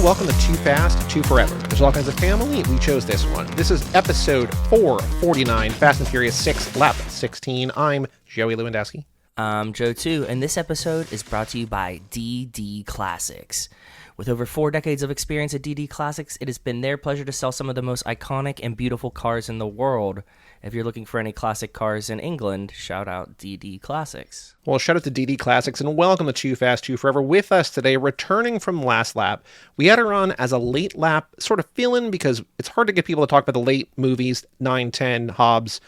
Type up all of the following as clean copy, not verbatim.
welcome to Too Fast, Too Forever. There's all kinds of family. We chose this one. This is episode 449, Fast and Furious 6, Lap 16. I'm Joey Lewandowski. I'm Joe too, and this episode is brought to you by DD Classics. With over 4 decades of experience at DD Classics, it has been their pleasure to sell some of the most iconic and beautiful cars in the world. If you're looking for any classic cars in England, shout out DD Classics. Well, shout out to DD Classics, and welcome to Too Fast, Too Forever. With us today, returning from last lap, we had her on as a late lap sort of fill-in because it's hard to get people to talk about the late movies, 9, 10, Hobbs.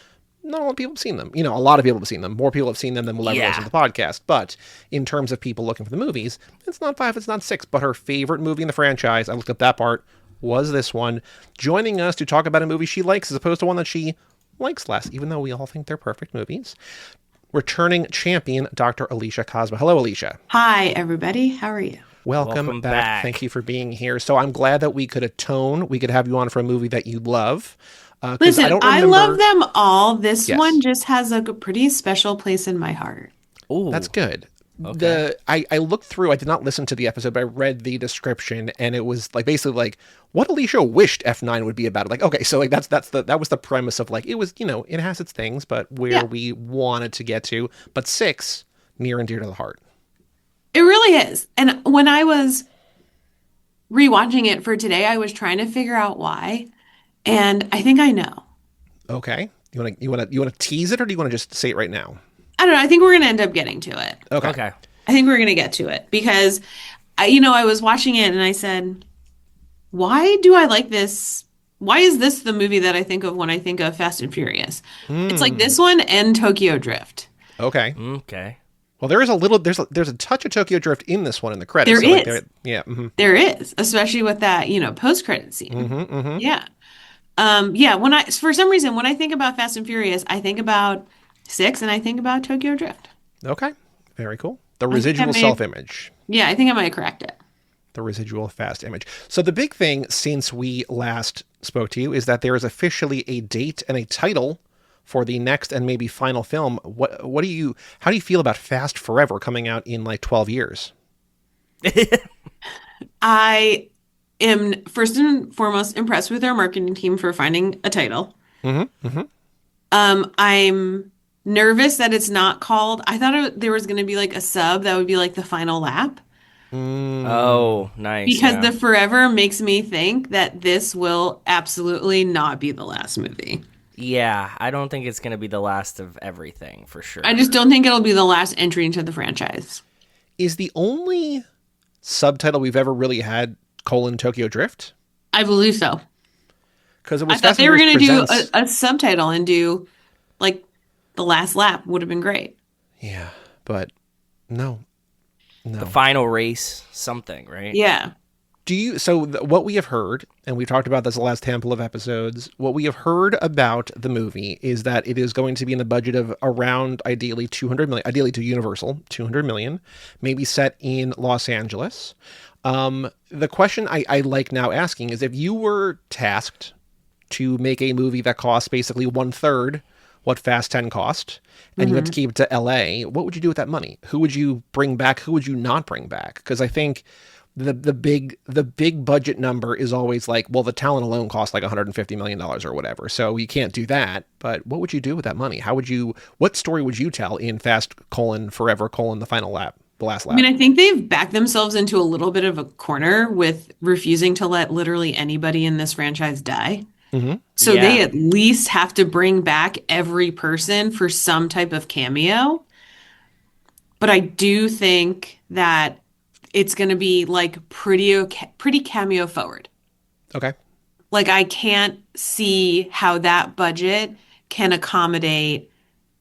Not a lot of people have seen them. You know, a lot of people have seen them. More people have seen them than will ever listen to the podcast. But in terms of people looking for the movies, it's not 5, it's not 6. But her favorite movie in the franchise, I looked up that part, was this one. Joining us to talk about a movie she likes as opposed to one that she likes less, even though we all think they're perfect movies. Returning champion, Dr. Alicia Kozma. Hello, Alicia. Hi, everybody. How are you? Welcome back. Thank you for being here. So I'm glad that we could atone. We could have you on for a movie that you love. Listen, I love them all. This one just has a pretty special place in my heart. Oh, that's good. Okay. I looked through, I did not listen to the episode, but I read the description, and it was like basically like what Alicia wished F9 would be about. Like, okay, so like that was the premise of like, it was, you know, it has its things, but where we wanted to get to, but 6, near and dear to the heart. It really is. And when I was rewatching it for today, I was trying to figure out why. And I think I know. Okay. You want to tease it, or do you want to just say it right now? I don't know. I think we're going to end up getting to it. Okay. I think we're going to get to it because, I was watching it and I said, why do I like this? Why is this the movie that I think of when I think of Fast and Furious? It's like this one and Tokyo Drift. Okay. Well, there's a touch of Tokyo Drift in this one in the credits. There is. There is, especially with that, post-credit scene. Yeah. For some reason, when I think about Fast and Furious, I think about 6 and I think about Tokyo Drift. Okay. Very cool. The residual self-image. Yeah, I think I might correct it. The residual fast image. So the big thing since we last spoke to you is that there is officially a date and a title for the next and maybe final film. How do you feel about Fast Forever coming out in like 12 years? I am first and foremost impressed with our marketing team for finding a title. I'm nervous that it's not called. I thought there was going to be like a sub that would be like the final lap. Oh, nice. Because the forever makes me think that this will absolutely not be the last movie. Yeah, I don't think it's going to be the last of everything for sure. I just don't think it'll be the last entry into the franchise. Is the only subtitle we've ever really had Tokyo Drift? I believe so. Because it was I thought they were going to do a subtitle and do like the last lap would have been great. Yeah, but no. The final race, something, right? Yeah. What we have heard, and we've talked about this the last handful of episodes, what we have heard about the movie is that it is going to be in the budget of around ideally 200 million, ideally to Universal, 200 million, maybe set in Los Angeles. The question I like now asking is if you were tasked to make a movie that costs basically 1/3 what Fast 10 cost, and you had to keep it to LA, what would you do with that money? Who would you bring back? Who would you not bring back? Because I think the big budget number is always like, well, the talent alone costs like $150 million or whatever. So you can't do that. But what would you do with that money? What story would you tell in Fast: Forever: the final lap? The last lap. I mean, I think they've backed themselves into a little bit of a corner with refusing to let literally anybody in this franchise die. So they at least have to bring back every person for some type of cameo. But I do think that it's going to be like pretty cameo forward. Okay. Like I can't see how that budget can accommodate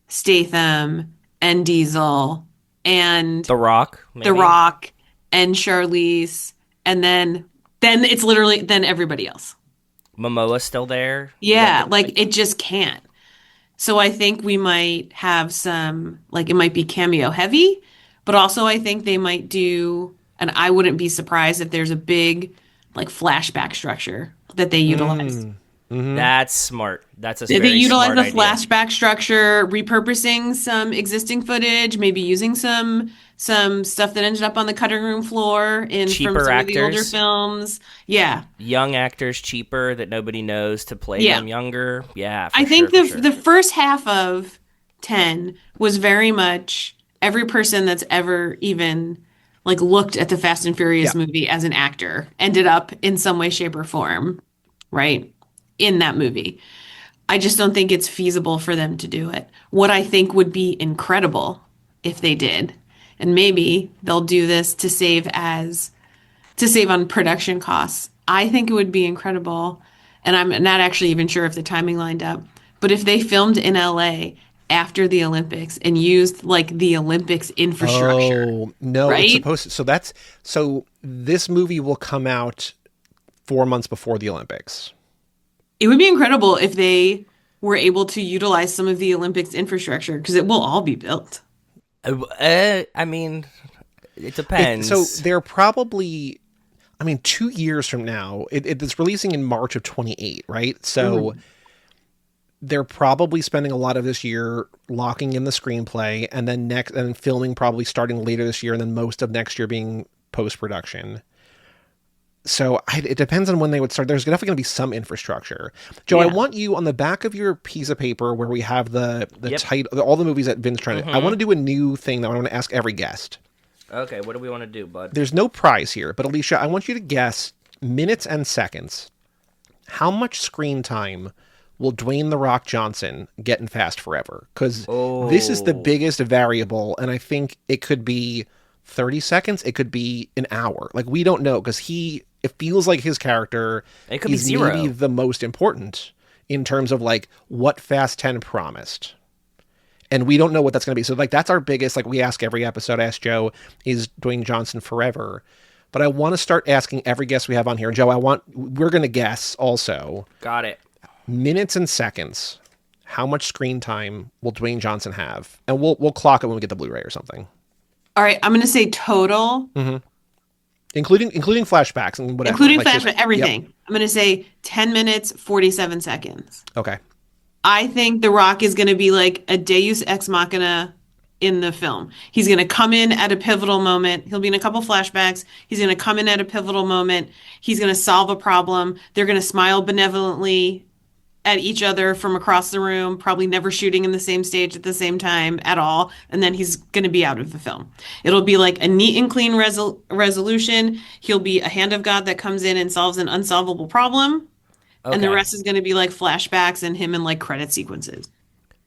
Statham and Diesel and The Rock, maybe. The Rock and Charlize, and then it's literally then everybody else. Momoa's still there. Yeah, like it just can't. So I think we might have some, like it might be cameo heavy, but also I think they might do, and I wouldn't be surprised if there's a big like flashback structure that they utilize. That's smart. That's a They very utilize smart the idea. flashback structure, repurposing some existing footage, maybe using some stuff that ended up on the cutting room floor from Cheaper some of the older actors. films. Yeah. Young actors cheaper that nobody knows to play Yeah. them younger. Yeah, I for think sure, for sure. the first half of 10 was very much every person that's ever even like looked at the Fast and Yeah. Furious movie as an actor ended up in some way, shape, or form, right? In that movie. I just don't think it's feasible for them to do it. What I think would be incredible if they did, and maybe they'll do this to save on production costs. I think it would be incredible, and I'm not actually even sure if the timing lined up, but if they filmed in LA after the Olympics and used like the Olympics infrastructure, Oh, no, it's right? supposed to. So this movie will come out 4 months before the Olympics. It would be incredible if they were able to utilize some of the Olympics infrastructure because it will all be built. I mean, it depends. So they're probably, 2 years from now, it's releasing in March of 28, right? So they're probably spending a lot of this year locking in the screenplay, and then filming probably starting later this year, and then most of next year being post-production. So it depends on when they would start. There's definitely going to be some infrastructure. Joe, I want you on the back of your piece of paper where we have the title, all the movies that Vin's trying to. I want to do a new thing that I want to ask every guest. Okay, what do we want to do, bud? There's no prize here, but Alicia, I want you to guess minutes and seconds. How much screen time will Dwayne "The Rock" Johnson get in Fast Forever? Because this is the biggest variable, and I think it could be 30 seconds. It could be an hour. Like, we don't know, because it feels like his character It could be is zero. maybe the most important in terms of like what Fast 10 promised. And we don't know what that's going to be. So like, that's our biggest, like we ask every episode, I ask Joe, is Dwayne Johnson forever? But I want to start asking every guest we have on here. Joe, we're going to guess also. Got it. Minutes and seconds. How much screen time will Dwayne Johnson have? And we'll clock it when we get the Blu-ray or something. All right, I'm going to say total. Including flashbacks and whatever. Including like flashback, everything. Yep. I'm going to say 10 minutes, 47 seconds. Okay. I think The Rock is going to be like a deus ex machina in the film. He's going to come in at a pivotal moment. He'll be in a couple flashbacks. He's going to come in at a pivotal moment. He's going to solve a problem. They're going to smile benevolently at each other from across the room, probably never shooting in the same stage at the same time at all. And then he's going to be out of the film. It'll be like a neat and clean resolution. He'll be a hand of God that comes in and solves an unsolvable problem. And the rest is going to be like flashbacks and him in like credit sequences.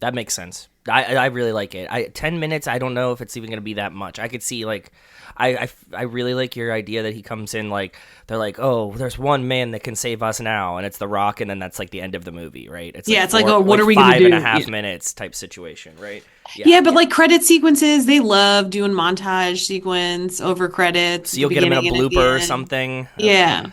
That makes sense. I really like it. 10 minutes, I don't know if it's even going to be that much. I could see like, I really like your idea that he comes in like, they're like, oh, there's one man that can save us now, and it's The Rock, and then that's like the end of the movie, right? It's it's like, oh, what are we going to do? 5.5 minutes type situation, right? Yeah, but like credit sequences, they love doing montage sequence over credits. So you'll get him in a blooper or something? Yeah.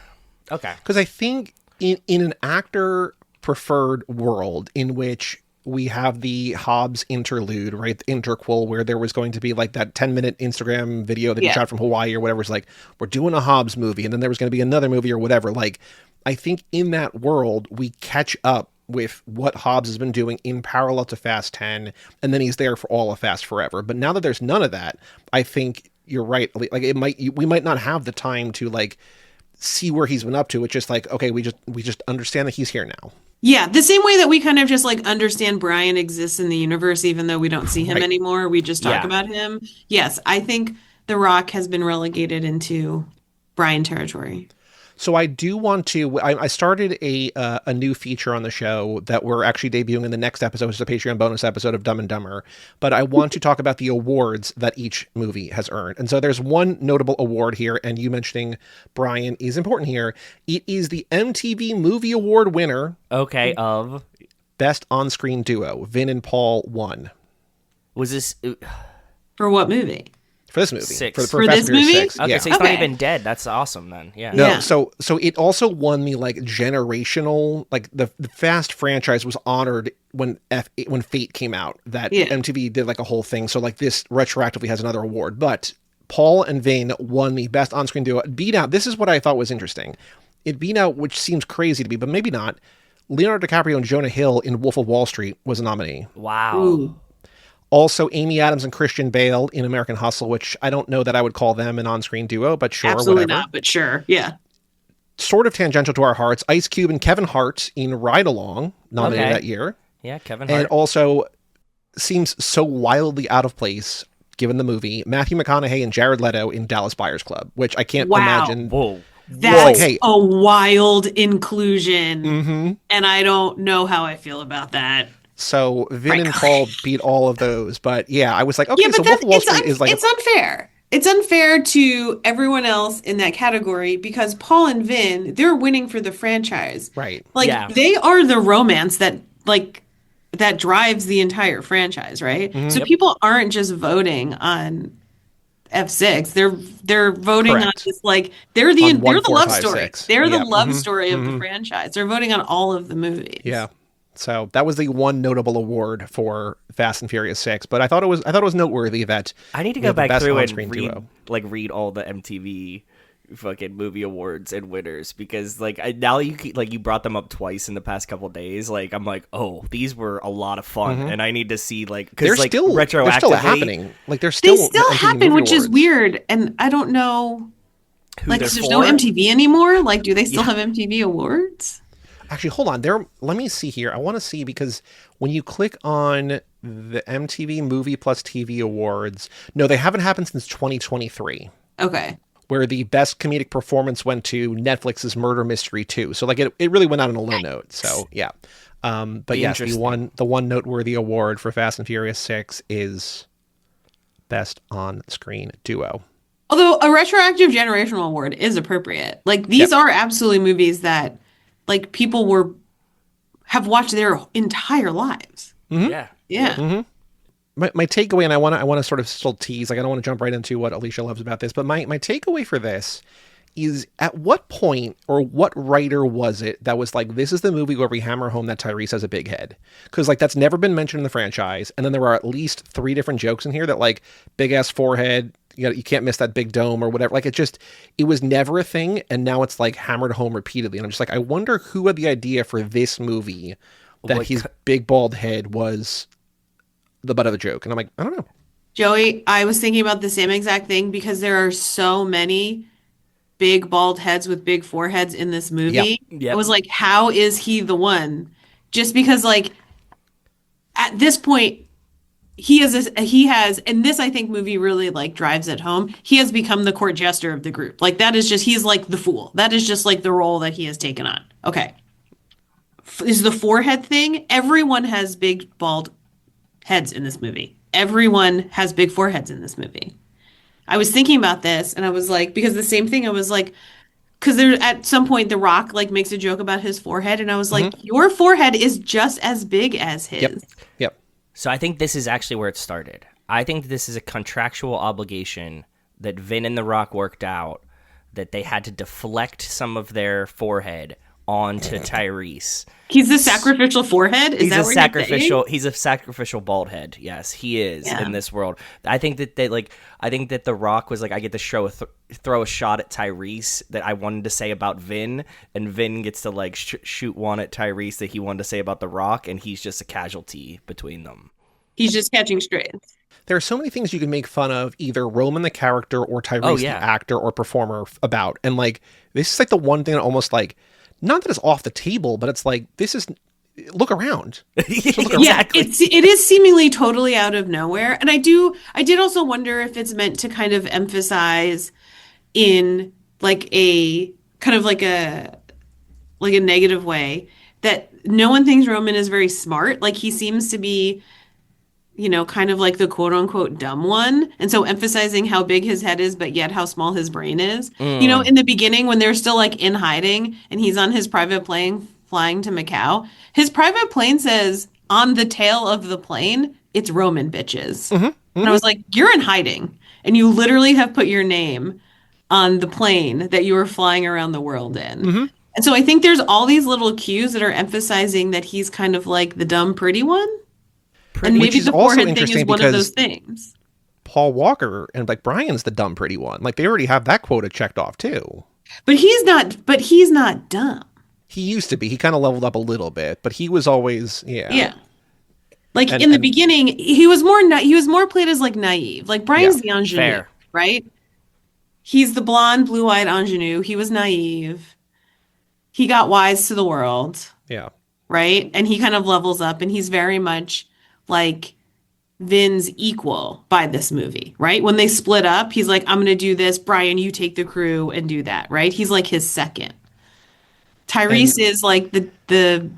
Okay. Because I think in an actor preferred world in which we have the Hobbs interlude, right? The interquel, where there was going to be like that 10-minute Instagram video that he shot from Hawaii or whatever. It's like, we're doing a Hobbs movie, and then there was going to be another movie or whatever. Like, I think in that world, we catch up with what Hobbs has been doing in parallel to Fast 10, and then he's there for all of Fast Forever. But now that there's none of that, I think you're right. Like, we might not have the time to like see where he's been up to. It's just like, okay, we just understand that he's here now. Yeah, the same way that we kind of just like understand Brian exists in the universe, even though we don't see him anymore. We just talk about him. Yes, I think The Rock has been relegated into Brian territory. So I do want to. I started a new feature on the show that we're actually debuting in the next episode, which is a Patreon bonus episode of Dumb and Dumber. But I want to talk about the awards that each movie has earned. And so there's one notable award here, and you mentioning Brian is important here. It is the MTV Movie Award winner. Okay, of Best On-Screen Duo. Vin and Paul won. Was this For what movie? For this movie. 6. For this movie? 6. Okay, Yeah. so he's not even dead. That's awesome then. Yeah. No, Yeah. so it also won the like generational, like the Fast franchise was honored when Fate came out, that MTV did like a whole thing. So like this retroactively has another award, but Paul and Vin won the Best On-Screen Duo. It beat out, this is what I thought was interesting. It beat out, which seems crazy to me, but maybe not, Leonardo DiCaprio and Jonah Hill in Wolf of Wall Street was a nominee. Wow. Ooh. Also, Amy Adams and Christian Bale in American Hustle, which I don't know that I would call them an on-screen duo, but sure, Absolutely whatever. not, but sure. Yeah. Sort of tangential to our hearts, Ice Cube and Kevin Hart in Ride Along, nominated that year. Yeah, Kevin Hart. And also seems so wildly out of place, given the movie, Matthew McConaughey and Jared Leto in Dallas Buyers Club, which I can't imagine. Whoa. That's a wild inclusion, and I don't know how I feel about that. So Vin and Paul beat all of those, but yeah, I was like, okay, so Wolf of Wall Street is like... It's unfair. It's unfair to everyone else in that category because Paul and Vin, they're winning for the franchise. Right. Like, they are the romance that, like, that drives the entire franchise, right? So people aren't just voting on F6. They're voting on this, like, they're the love story. They're the love story of the franchise. They're voting on all of the movies. Yeah. So that was the one notable award for Fast and Furious 6, but I thought it was noteworthy that I need to go back through and read all the MTV fucking movie awards and winners, because now you brought them up twice in the past couple days. Like, I'm like, oh, these were a lot of fun, and I need to see because they're still happening. Like they still happen, which is weird, and I don't know. Because there's no MTV anymore. Like, do they still have MTV awards? Actually, hold on. Let me see here. I want to see, because when you click on the MTV Movie Plus TV Awards, no, they haven't happened since 2023. Okay. Where the best comedic performance went to Netflix's Murder Mystery 2. So like it really went out on a low note. So yeah. But yes, the one noteworthy award for Fast and Furious 6 is Best On-Screen Duo. Although a retroactive generational award is appropriate. Like, these are absolutely movies that, like, people have watched their entire lives. Yeah. My takeaway, and I want to sort of still tease, like I don't want to jump right into what Alicia loves about this, but my takeaway for this is, at what point or what writer was it that was like, this is the movie where we hammer home that Tyrese has a big head? Because like that's never been mentioned in the franchise, and then there are at least 3 different jokes in here that like big ass forehead, you can't miss that big dome or whatever. Like it was never a thing, and now it's like hammered home repeatedly. And I'm just like, I wonder who had the idea for this movie that his big bald head was the butt of the joke. And I'm like, I don't know. Joey, I was thinking about the same exact thing, because there are so many big bald heads with big foreheads in this movie. Yep. I was like, how is he the one? Just because, like, at this point, he has, and this I think movie really like drives it home. He has become the court jester of the group. Like, that is just, he's like the fool. That is just like the role that he has taken on. Okay. Is the forehead thing? Everyone has big bald heads in this movie. Everyone has big foreheads in this movie. I was thinking about this, and I was like, because the same thing, I was like, because there at some point The Rock like makes a joke about his forehead, and I was like, your forehead is just as big as his. Yep. So I think this is actually where it started. I think this is a contractual obligation that Vin and The Rock worked out, that they had to deflect some of their forehead onto Tyrese. He's the sacrificial forehead? He's a sacrificial bald head. Yes, he is in this world. I think that The Rock was like, I get to throw a shot at Tyrese that I wanted to say about Vin, and Vin gets to like shoot one at Tyrese that he wanted to say about The Rock, and he's just a casualty between them. He's just catching strays. There are so many things you can make fun of either Roman the character or Tyrese the actor or performer about, and like this is like the one thing that almost like, not that it's off the table, but it's like, this is, look around. Exactly. It is seemingly totally out of nowhere. And I did also wonder if it's meant to kind of emphasize in like a kind of like a negative way that no one thinks Roman is very smart. Like, he seems to be, kind of like the quote unquote dumb one. And so emphasizing how big his head is, but yet how small his brain is. In the beginning when they're still like in hiding and he's on his private plane flying to Macau, his private plane says on the tail of the plane, it's Roman bitches. And I was like, you're in hiding. And you literally have put your name on the plane that you were flying around the world in. And so I think there's all these little cues that are emphasizing that he's kind of like the dumb, pretty one. And maybe the forehead thing is one of those things. Paul Walker and like Brian's the dumb, pretty one. Like, they already have that quota checked off too. But he's not dumb. He used to be. He kind of leveled up a little bit, but he was always, yeah. Yeah. Like in the beginning, he was more played as like naive. Like Brian's the ingenue, fair. right? He's the blonde, blue-eyed ingenue. He was naive. He got wise to the world, Yeah. right? And he kind of levels up, and he's very much like Vin's equal by this movie, right? When they split up, he's like, I'm going to do this. Brian, you take the crew and do that, right? He's like his second. Tyrese is like the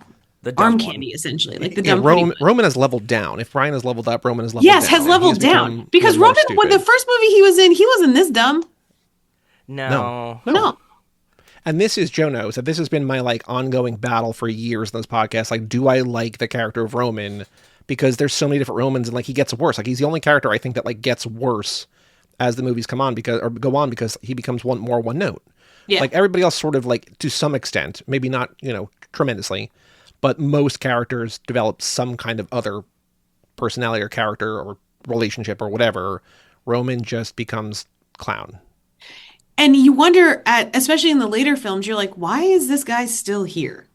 arm candy, essentially, like the dumb Roman has leveled down. If Brian has leveled up, Roman has leveled down. Yes, has leveled down. Because Roman, when the first movie he wasn't this dumb. No. And this is, Joe knows that this has been my like ongoing battle for years in this podcast. Like, do I like the character of Roman? Because there's so many different Romans, and like he gets worse. Like he's the only character I think that like gets worse as the movies go on because he becomes more one note. Yeah. Like everybody else sort of like to some extent, maybe not, tremendously, but most characters develop some kind of other personality or character or relationship or whatever. Roman just becomes clown. And you wonder, especially in the later films, you're like, why is this guy still here?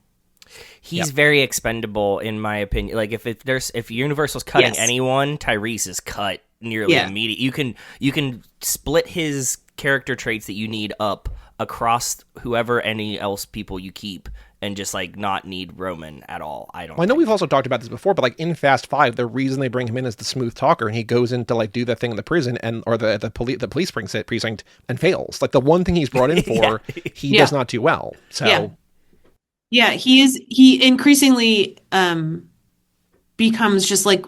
He's very expendable, in my opinion. Like if Universal's cutting anyone, Tyrese is cut nearly immediately. You can split his character traits that you need up across whoever any else people you keep, and just like not need Roman at all. I know we've also talked about this before, but like in Fast 5, the reason they bring him in as the smooth talker, and he goes in to like do that thing in the prison or the police precinct and fails. Like the one thing he's brought in for, he does not do well. So he increasingly becomes just like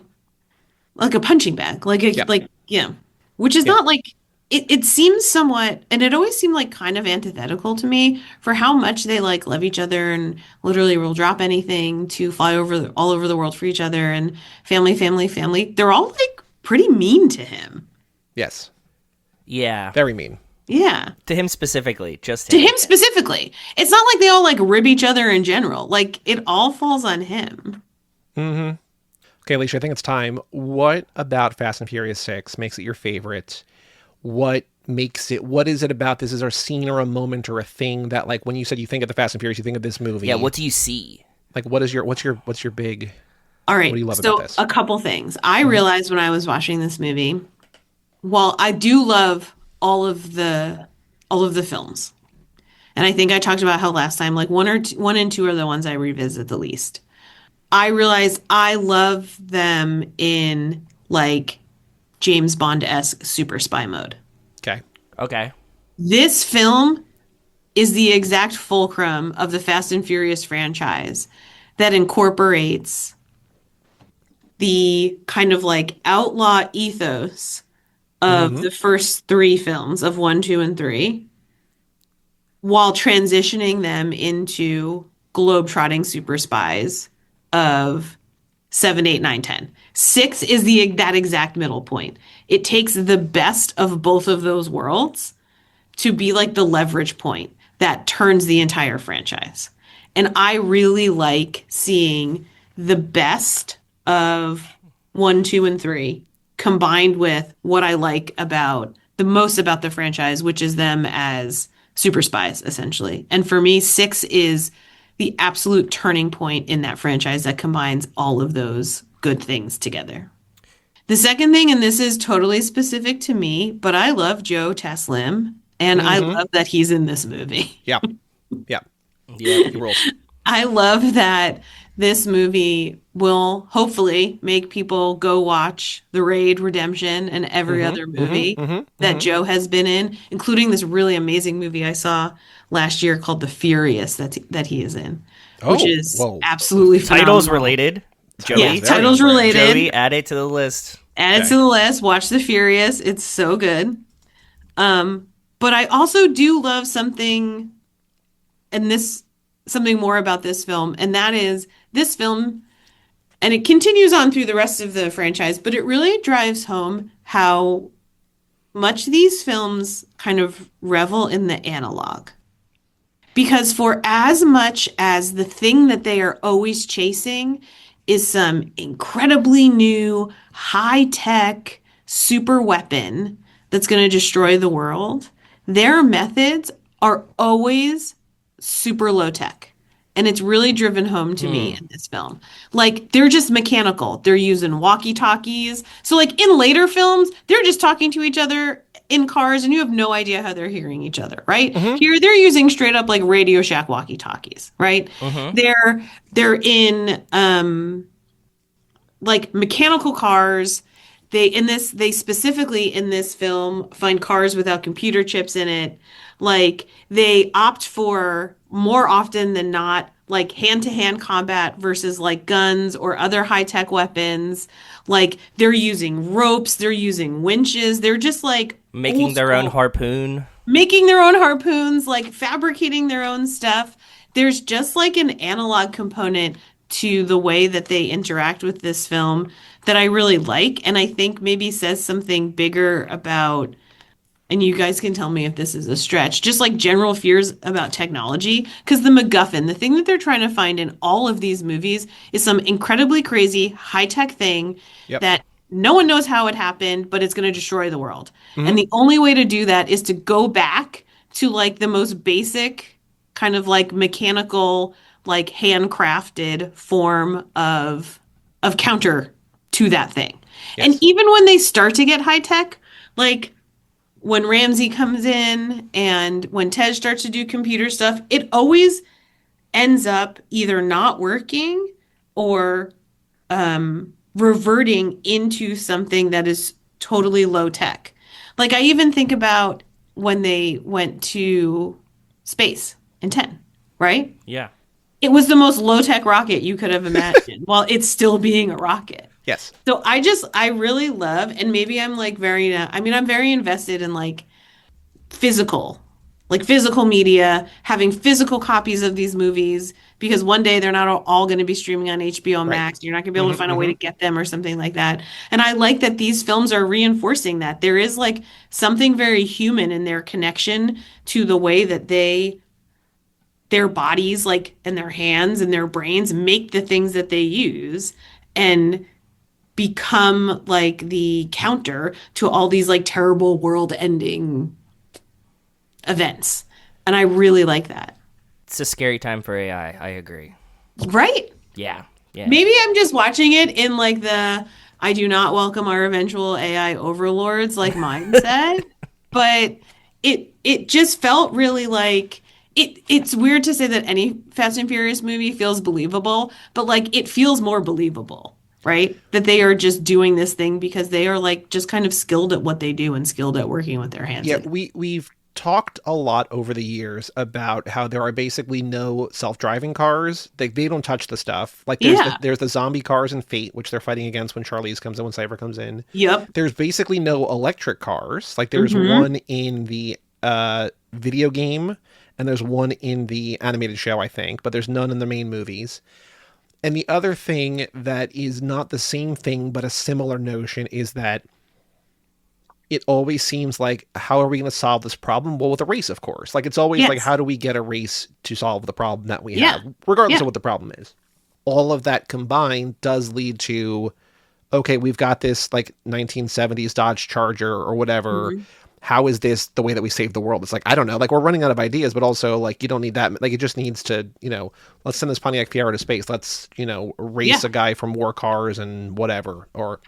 a punching bag, which is not like. It seems somewhat, and it always seemed like kind of antithetical to me for how much they like love each other and literally will drop anything to fly all over the world for each other, and family. They're all like pretty mean to him. Yes. Yeah. Very mean. Yeah. To him specifically, just to him specifically. It's not like they all like rib each other in general. Like it all falls on him. Mm-hmm. Okay, Alicia, I think it's time. What about Fast and Furious 6 makes it your favorite? What is it about this? Is there a scene or a moment or a thing that like when you said you think of the Fast and Furious, you think of this movie? Yeah, what do you see? Like what's your big All right. What do you love about this? A couple things. I realized when I was watching this movie, while I do love all of the films, and I think I talked about how last time like one and two are the ones I revisit the least. I realized I love them in like James Bond-esque super spy mode. Okay. This film is the exact fulcrum of the Fast and Furious franchise that incorporates the kind of like outlaw ethos of the first three films of 1, 2, and 3 while transitioning them into globetrotting super spies of 7, 8, 9, 10. 6 is that exact middle point. It takes the best of both of those worlds to be like the leverage point that turns the entire franchise. And I really like seeing the best of 1, 2, and 3 combined with what I like the most about the franchise, which is them as super spies, essentially. And for me, 6 is the absolute turning point in that franchise that combines all of those good things together. The second thing, and this is totally specific to me, but I love Joe Taslim, and I love that he's in this movie. Yeah, he rolls. I love that this movie will hopefully make people go watch The Raid, Redemption, and every other movie that Joe has been in, including this really amazing movie I saw last year called The Furious that he is in, which is absolutely phenomenal. Titles related. Joey, yeah, titles related. Joey, add it to the list. Add it to the list. Watch The Furious. It's so good. But I also do love something more about this film, and that is this film, and it continues on through the rest of the franchise, but it really drives home how much these films kind of revel in the analog. Because for as much as the thing that they are always chasing is some incredibly new, high-tech super weapon that's going to destroy the world, their methods are always super low-tech. And it's really driven home to me in this film. Like, they're just mechanical. They're using walkie-talkies. So, like, in later films, they're just talking to each other in cars and you have no idea how they're hearing each other, right? Here, they're using straight up, like, Radio Shack walkie-talkies, right? They're in, like, mechanical cars. They specifically in this film find cars without computer chips in it. Like, they opt for, more often than not, like hand-to-hand combat versus like guns or other high-tech weapons. Like, they're using ropes, they're using winches, they're just like Making their own harpoon. making their own harpoons, like fabricating their own stuff. There's just like an analog component to the way that they interact with this film that I really like, and I think maybe says something bigger about, and you guys can tell me if this is a stretch, just like general fears about technology. Because the MacGuffin, the thing that they're trying to find in all of these movies, is some incredibly crazy high-tech thing that no one knows how it happened, but it's going to destroy the world. And the only way to do that is to go back to like the most basic kind of like mechanical, like handcrafted form of counter to that thing. Yes. And even when they start to get high-tech, like when Ramsey comes in and when Tej starts to do computer stuff, it always ends up either not working or reverting into something that is totally low tech. Like, I even think about when they went to space in 10, right? Yeah. It was the most low tech rocket you could have imagined while it's still being a rocket. Yes. So I really love, and maybe I'm like I'm very invested in like physical media, having physical copies of these movies, because one day they're not all going to be streaming on HBO Max. You're not going to be able to find a way to get them or something like that. And I like that these films are reinforcing that. There is like something very human in their connection to the way that their bodies, like, and their hands and their brains make the things that they use and become like the counter to all these like terrible world ending events. And I really like that. It's a scary time for AI. I agree. Right? Yeah. Yeah. Maybe I'm just watching it in like the I do not welcome our eventual AI overlords like mindset. But it just felt really like it's weird to say that any Fast and Furious movie feels believable, but like it feels more believable, right? That they are just doing this thing because they are like just kind of skilled at what they do and skilled at working with their hands. Yeah, we've talked a lot over the years about how there are basically no self-driving cars. They don't touch the stuff. Like there's the zombie cars in Fate, which they're fighting against when Charlize comes in, when Cypher comes in. Yep. There's basically no electric cars. Like there's one in the video game and there's one in the animated show, I think, but there's none in the main movies. And the other thing that is not the same thing, but a similar notion, is that it always seems like, how are we going to solve this problem? Well, with a race, of course. Like, it's always like, how do we get a race to solve the problem that we have, regardless of what the problem is? All of that combined does lead to, okay, we've got this like 1970s Dodge Charger or whatever. How is this the way that we save the world? It's like, I don't know. Like, we're running out of ideas, but also like, you don't need that. Like, it just needs to, let's send this Pontiac Fiero to space. Let's, race a guy from war cars and whatever. Or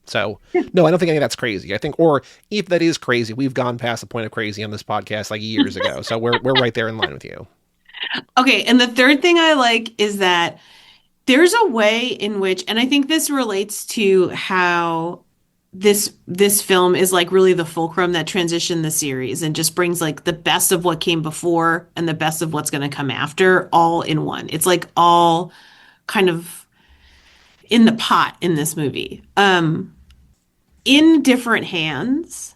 So no, I don't think any of that's crazy. I think, or if that is crazy, we've gone past the point of crazy on this podcast like years ago. So we're right there in line with you. Okay. And the third thing I like is that there's a way in which, and I think this relates to how this film is like really the fulcrum that transitioned the series and just brings like the best of what came before and the best of what's going to come after all in one. It's like all kind of in the pot in this movie. In different hands,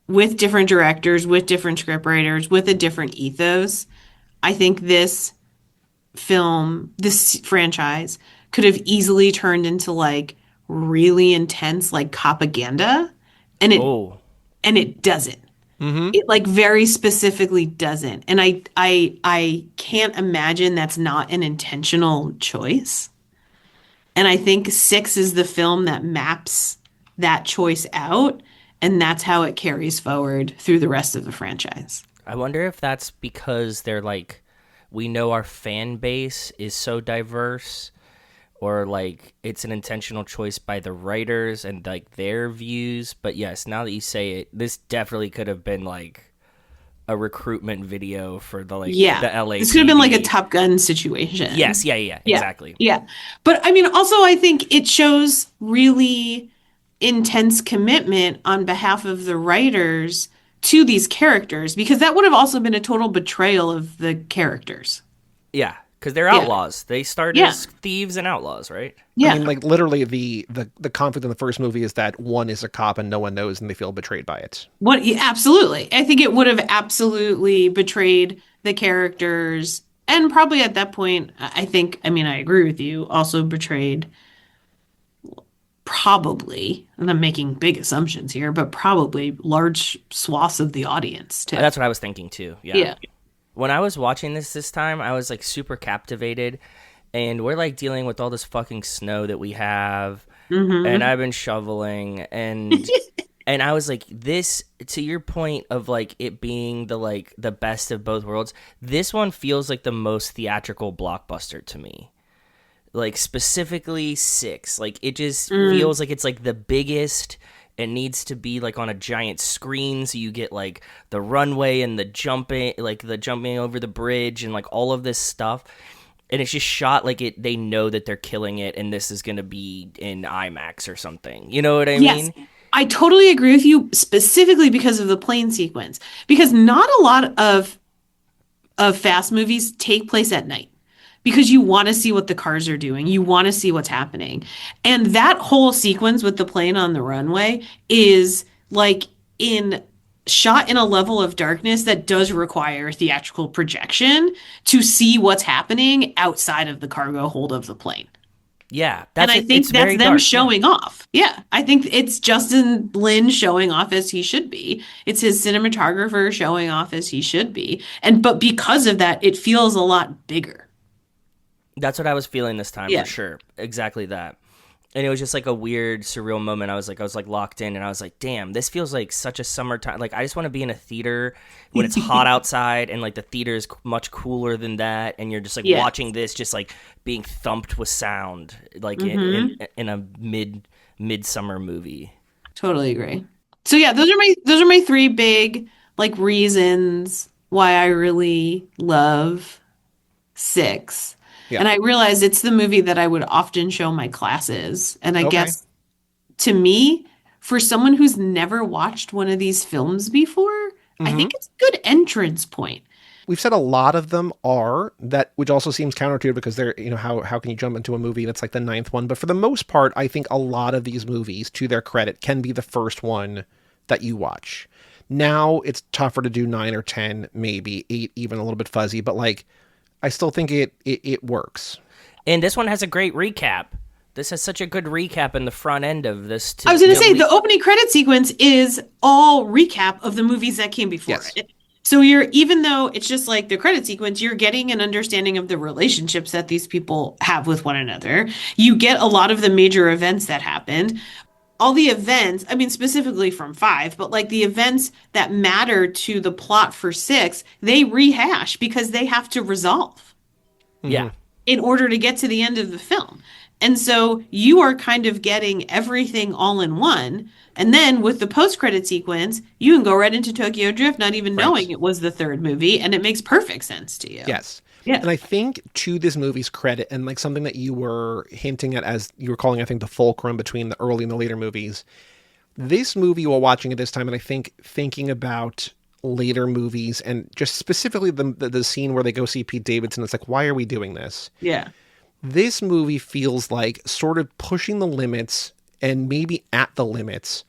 with different directors, with different scriptwriters, with a different ethos, I think this franchise could have easily turned into like really intense like propaganda, and it doesn't. It like very specifically doesn't, and I can't imagine that's not an intentional choice. And I think 6 is the film that maps that choice out, and that's how it carries forward through the rest of the franchise. I wonder if that's because they're like we know our fan base is so diverse, or like it's an intentional choice by the writers and like their views. But yes, now that you say it, this definitely could have been like a recruitment video for the the LA. This could have been like a Top Gun situation. Yes, yeah, exactly. Yeah. But I mean, also I think it shows really intense commitment on behalf of the writers to these characters, because that would have also been a total betrayal of the characters. Yeah, because they're outlaws. They started as thieves and outlaws, right? Yeah. I mean, like literally the conflict in the first movie is that one is a cop and no one knows and they feel betrayed by it. Absolutely. I think it would have absolutely betrayed the characters, and probably at that point, I mean, I agree with you, also betrayed probably, and I'm making big assumptions here, but probably large swaths of the audience too. That's what I was thinking too. Yeah. When I was watching this time, I was like super captivated, and we're like dealing with all this fucking snow that we have, and I've been shoveling, and and I was like, this, to your point of like it being the best of both worlds, this one feels like the most theatrical blockbuster to me. Like specifically 6, like it just feels like it's like the biggest. It needs to be like on a giant screen, so you get like the runway and the jumping over the bridge and like all of this stuff. And it's just shot like it. They know that they're killing it, and this is gonna be in IMAX or something. You know what I mean? I totally agree with you, specifically because of the plane sequence. Because not a lot of fast movies take place at night, because you want to see what the cars are doing. You want to see what's happening. And that whole sequence with the plane on the runway is like shot in a level of darkness that does require theatrical projection to see what's happening outside of the cargo hold of the plane. Yeah. And I think that's them showing off. Yeah. I think it's Justin Lin showing off as he should be. It's his cinematographer showing off as he should be. But because of that, it feels a lot bigger. That's what I was feeling this time, for sure. Exactly that. And it was just like a weird, surreal moment. I was like locked in, and I was like, damn, this feels like such a summertime. Like, I just want to be in a theater when it's hot outside, and like the theater is much cooler than that. And you're just like watching this, just like being thumped with sound, like in a midsummer movie. Totally agree. So yeah, those are my 3 big like reasons why I really love 6. Yeah. And I realize it's the movie that I would often show my classes. And I guess, to me, for someone who's never watched one of these films before, I think it's a good entrance point. We've said a lot of them are that, which also seems counterintuitive because they're, how can you jump into a movie that's like the 9th one? But for the most part, I think a lot of these movies, to their credit, can be the first one that you watch. Now it's tougher to do 9 or 10, maybe 8, even a little bit fuzzy, but like, I still think it works. And this one has a great recap. This has such a good recap in the front end of this. I was going to say, the opening credit sequence is all recap of the movies that came before it. So even though it's just like the credit sequence, you're getting an understanding of the relationships that these people have with one another. You get a lot of the major events that happened. All the events, I mean, specifically from 5, but like the events that matter to the plot for 6, they rehash because they have to resolve. Yeah. In order to get to the end of the film. And so you are kind of getting everything all in one. And then with the post-credit sequence, you can go right into Tokyo Drift, not even knowing it was the 3rd movie. And it makes perfect sense to you. Yes. Yeah. And I think to this movie's credit, and like something that you were hinting at as you were calling, I think, the fulcrum between the early and the later movies, this movie while watching it this time, and I think thinking about later movies and just specifically the scene where they go see Pete Davidson, it's like, why are we doing this? Yeah. This movie feels like sort of pushing the limits and maybe at the limits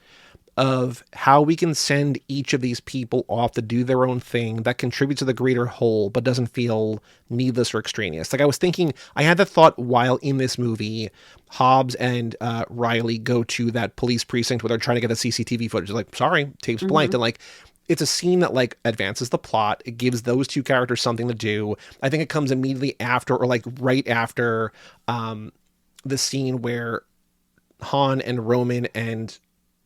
of how we can send each of these people off to do their own thing that contributes to the greater whole, but doesn't feel needless or extraneous. Like I was thinking, I had the thought while in this movie, Hobbs and Riley go to that police precinct where they're trying to get the CCTV footage. They're like, sorry, tape's blanked. And like, it's a scene that like advances the plot. It gives those 2 characters something to do. I think it comes immediately after or like right after the scene where Han and Roman and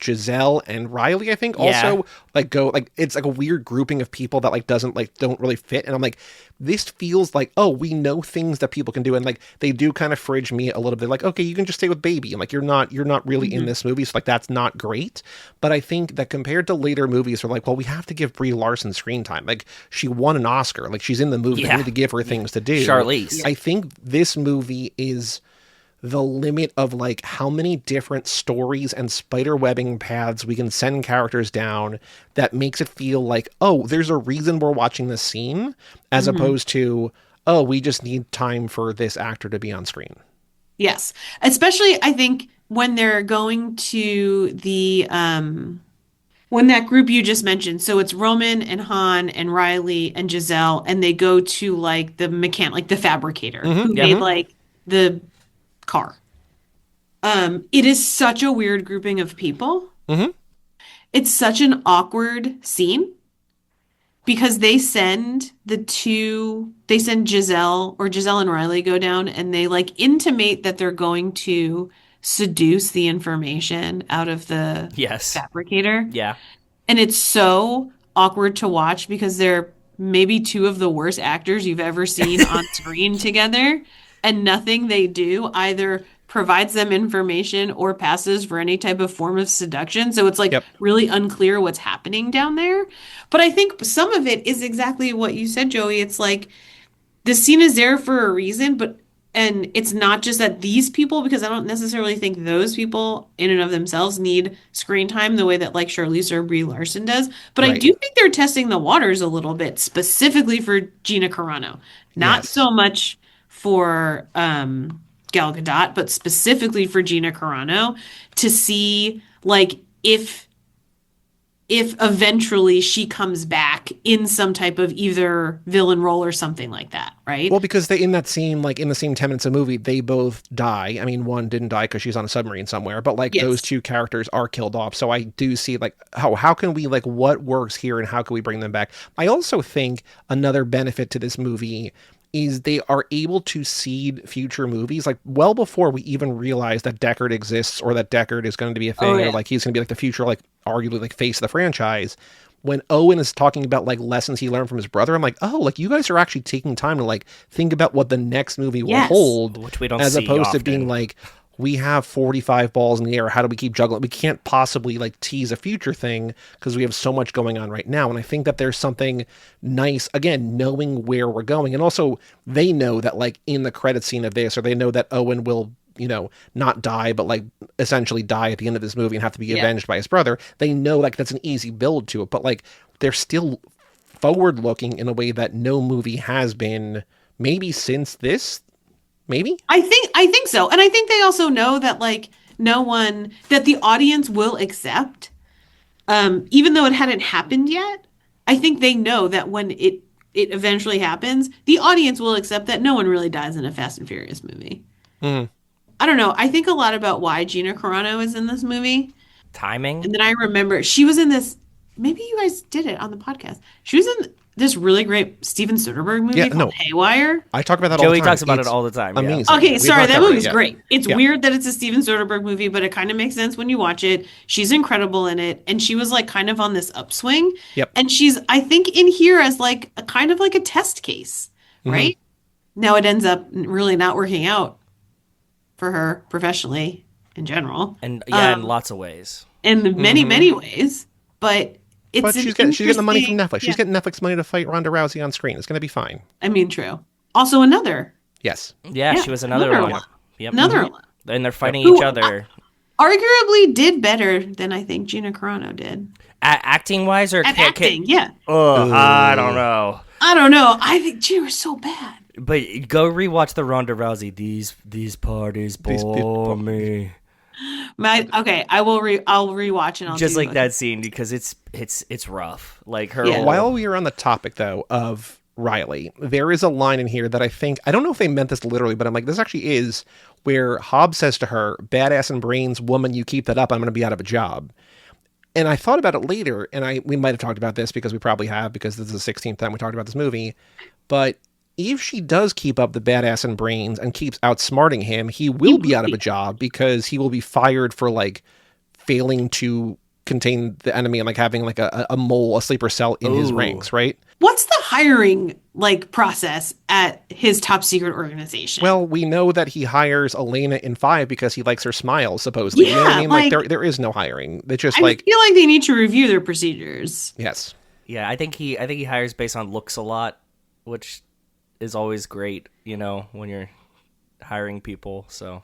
Giselle and Riley, I think, also like go like it's like a weird grouping of people that like don't really fit. And I'm like, this feels like, oh, we know things that people can do, and like they do kind of fridge me a little bit, like, okay, you can just stay with baby, and like you're not really in this movie, so like that's not great. But I think that compared to later movies, are like, well, we have to give Brie Larson screen time. Like she won an Oscar, like she's in the movie. We need to give her things to do. Charlize. I think this movie is the limit of like how many different stories and spider webbing paths we can send characters down that makes it feel like, oh, there's a reason we're watching this scene, as opposed to, oh, we just need time for this actor to be on screen. Yes. Especially, I think, when they're going to the when that group you just mentioned, so it's Roman and Han and Riley and Giselle, and they go to like the mechanic, like the fabricator who made like the car. It is such a weird grouping of people. It's such an awkward scene because they send Giselle and Riley go down, and they like intimate that they're going to seduce the information out of the fabricator. Yeah. And it's so awkward to watch because they're maybe two of the worst actors you've ever seen on screen together. And nothing they do either provides them information or passes for any type of form of seduction. So it's like really unclear what's happening down there. But I think some of it is exactly what you said, Joey. It's like the scene is there for a reason, and it's not just that these people, because I don't necessarily think those people in and of themselves need screen time the way that like Charlize or Brie Larson does. But I do think they're testing the waters a little bit, specifically for Gina Carano. Not so much for Gal Gadot, but specifically for Gina Carano, to see like if eventually she comes back in some type of either villain role or something like that, right? Well, because they in that scene, like in the same 10 minutes of the movie, they both die. I mean, one didn't die because she's on a submarine somewhere, but like those two characters are killed off. So I do see like how can we like what works here and how can we bring them back? I also think another benefit to this movie is they are able to seed future movies like well before we even realize that Deckard exists or that Deckard is going to be a thing or like he's going to be like the future, like arguably like face of the franchise. When Owen is talking about like lessons he learned from his brother, I'm like, oh, like you guys are actually taking time to like think about what the next movie will hold, which we don't as see opposed often. to being like, we have 45 balls in the air. How do we keep juggling? We can't possibly like tease a future thing because we have so much going on right now. And I think that there's something nice, again, knowing where we're going. And also they know that like in the credit scene of this, or they know that Owen will, you know, not die, but like essentially die at the end of this movie and have to be avenged by his brother. They know like that's an easy build to it, but like they're still forward looking in a way that no movie has been maybe since this. Maybe? I think so. And I think they also know that like that the audience will accept, even though it hadn't happened yet. I think they know that when it eventually happens, the audience will accept that no one really dies in a Fast and Furious movie. I don't know. I think a lot about why Gina Carano is in this movie. Timing. And then I remember she was in this, maybe you guys did it on the podcast. She was in this really great Steven Soderbergh movie called Haywire. I talk about that all the time. Joey talks about it all the time. Amazing. Okay, sorry, that movie's great. It's weird that it's a Steven Soderbergh movie, but it kind of makes sense when you watch it. She's incredible in it, and she was like kind of on this upswing. And she's, I think, in here as like a kind of like a test case, right? Now it ends up really not working out for her professionally in general. And in lots of ways. In many, many ways. But she's getting the money from Netflix. She's getting Netflix money to fight Ronda Rousey on screen. It's going to be fine. I mean, true. Also another. Yes. Yeah, she was another one. Yep. Another one. And they're fighting each other. Arguably did better than I think Gina Carano did. Acting-wise? Or acting, yeah. I don't know. I think Gina was so bad. But go rewatch the Ronda Rousey. These parties bore me. I'll rewatch and I'll just like that scene because it's rough. Like her. While we are on the topic though of Riley, there is a line in here that I don't know if they meant this literally, but I'm like, this actually is where Hobbs says to her, "Badass and brains, woman, you keep that up, I'm going to be out of a job." And I thought about it later, and we might have talked about this because we probably have, because this is the 16th time we talked about this movie, but if she does keep up the badass and brains and keeps outsmarting him, he will be out of a job because he will be fired for like failing to contain the enemy and like having like a mole, a sleeper cell in his ranks, right? What's the hiring like process at his top secret organization? Well, we know that he hires Elena in 5 because he likes her smile, supposedly. Yeah, you know what I mean? Like like- there is no hiring. It's just I like feel like they need to review their procedures. yes. Yeah, I think he hires based on looks a lot, which is always great, you know, when you're hiring people. So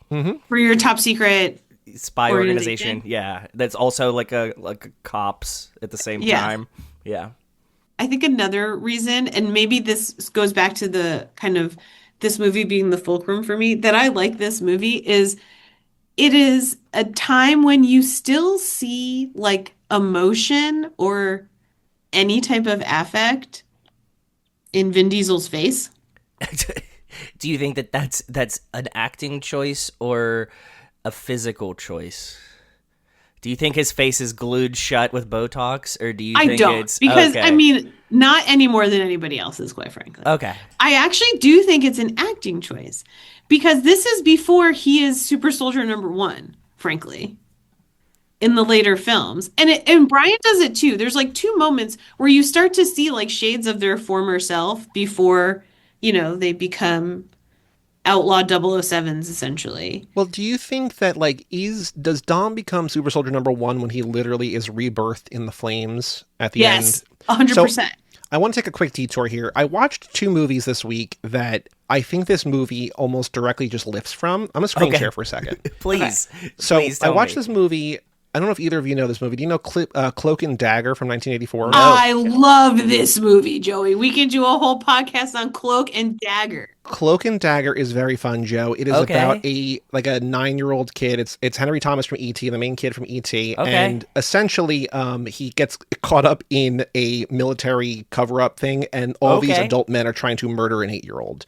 For your top secret spy organization, yeah, that's also like a cops at the same Yeah. time. Yeah. I think another reason, and maybe this goes back to the kind of this movie being the fulcrum for me, that I like this movie is it is a time when you still see like emotion or any type of affect in Vin Diesel's face. Do you think that that's an acting choice or a physical choice? Do you think his face is glued shut with Botox, or do you I think don't, it's because okay. I mean, not any more than anybody else's, quite frankly. Okay. I actually do think it's an acting choice because this is before he is Super Soldier #1, frankly, in the later films. And Brian does it too. There's like 2 moments where you start to see like shades of their former self before, you know, they become outlaw 007s essentially. Well, do you think that like does Dom become Super Soldier #1 when he literally is rebirthed in the flames at the Yes, end? 100%. So, I want to take a quick detour here. I watched 2 movies this week that I think this movie almost directly just lifts from. I'm a screen share for a second. Please. So Please I tell watched me. this movie. I don't know if either of you know this movie. Do you know Cloak and Dagger from 1984? I love this movie, Joey. We can do a whole podcast on Cloak and Dagger. Cloak and Dagger is very fun, Joe. It is Okay. about a 9-year-old kid. It's Henry Thomas from E.T., the main kid from E.T. Okay. And essentially, he gets caught up in a military cover-up thing, and all these Okay. adult men are trying to murder an 8-year-old.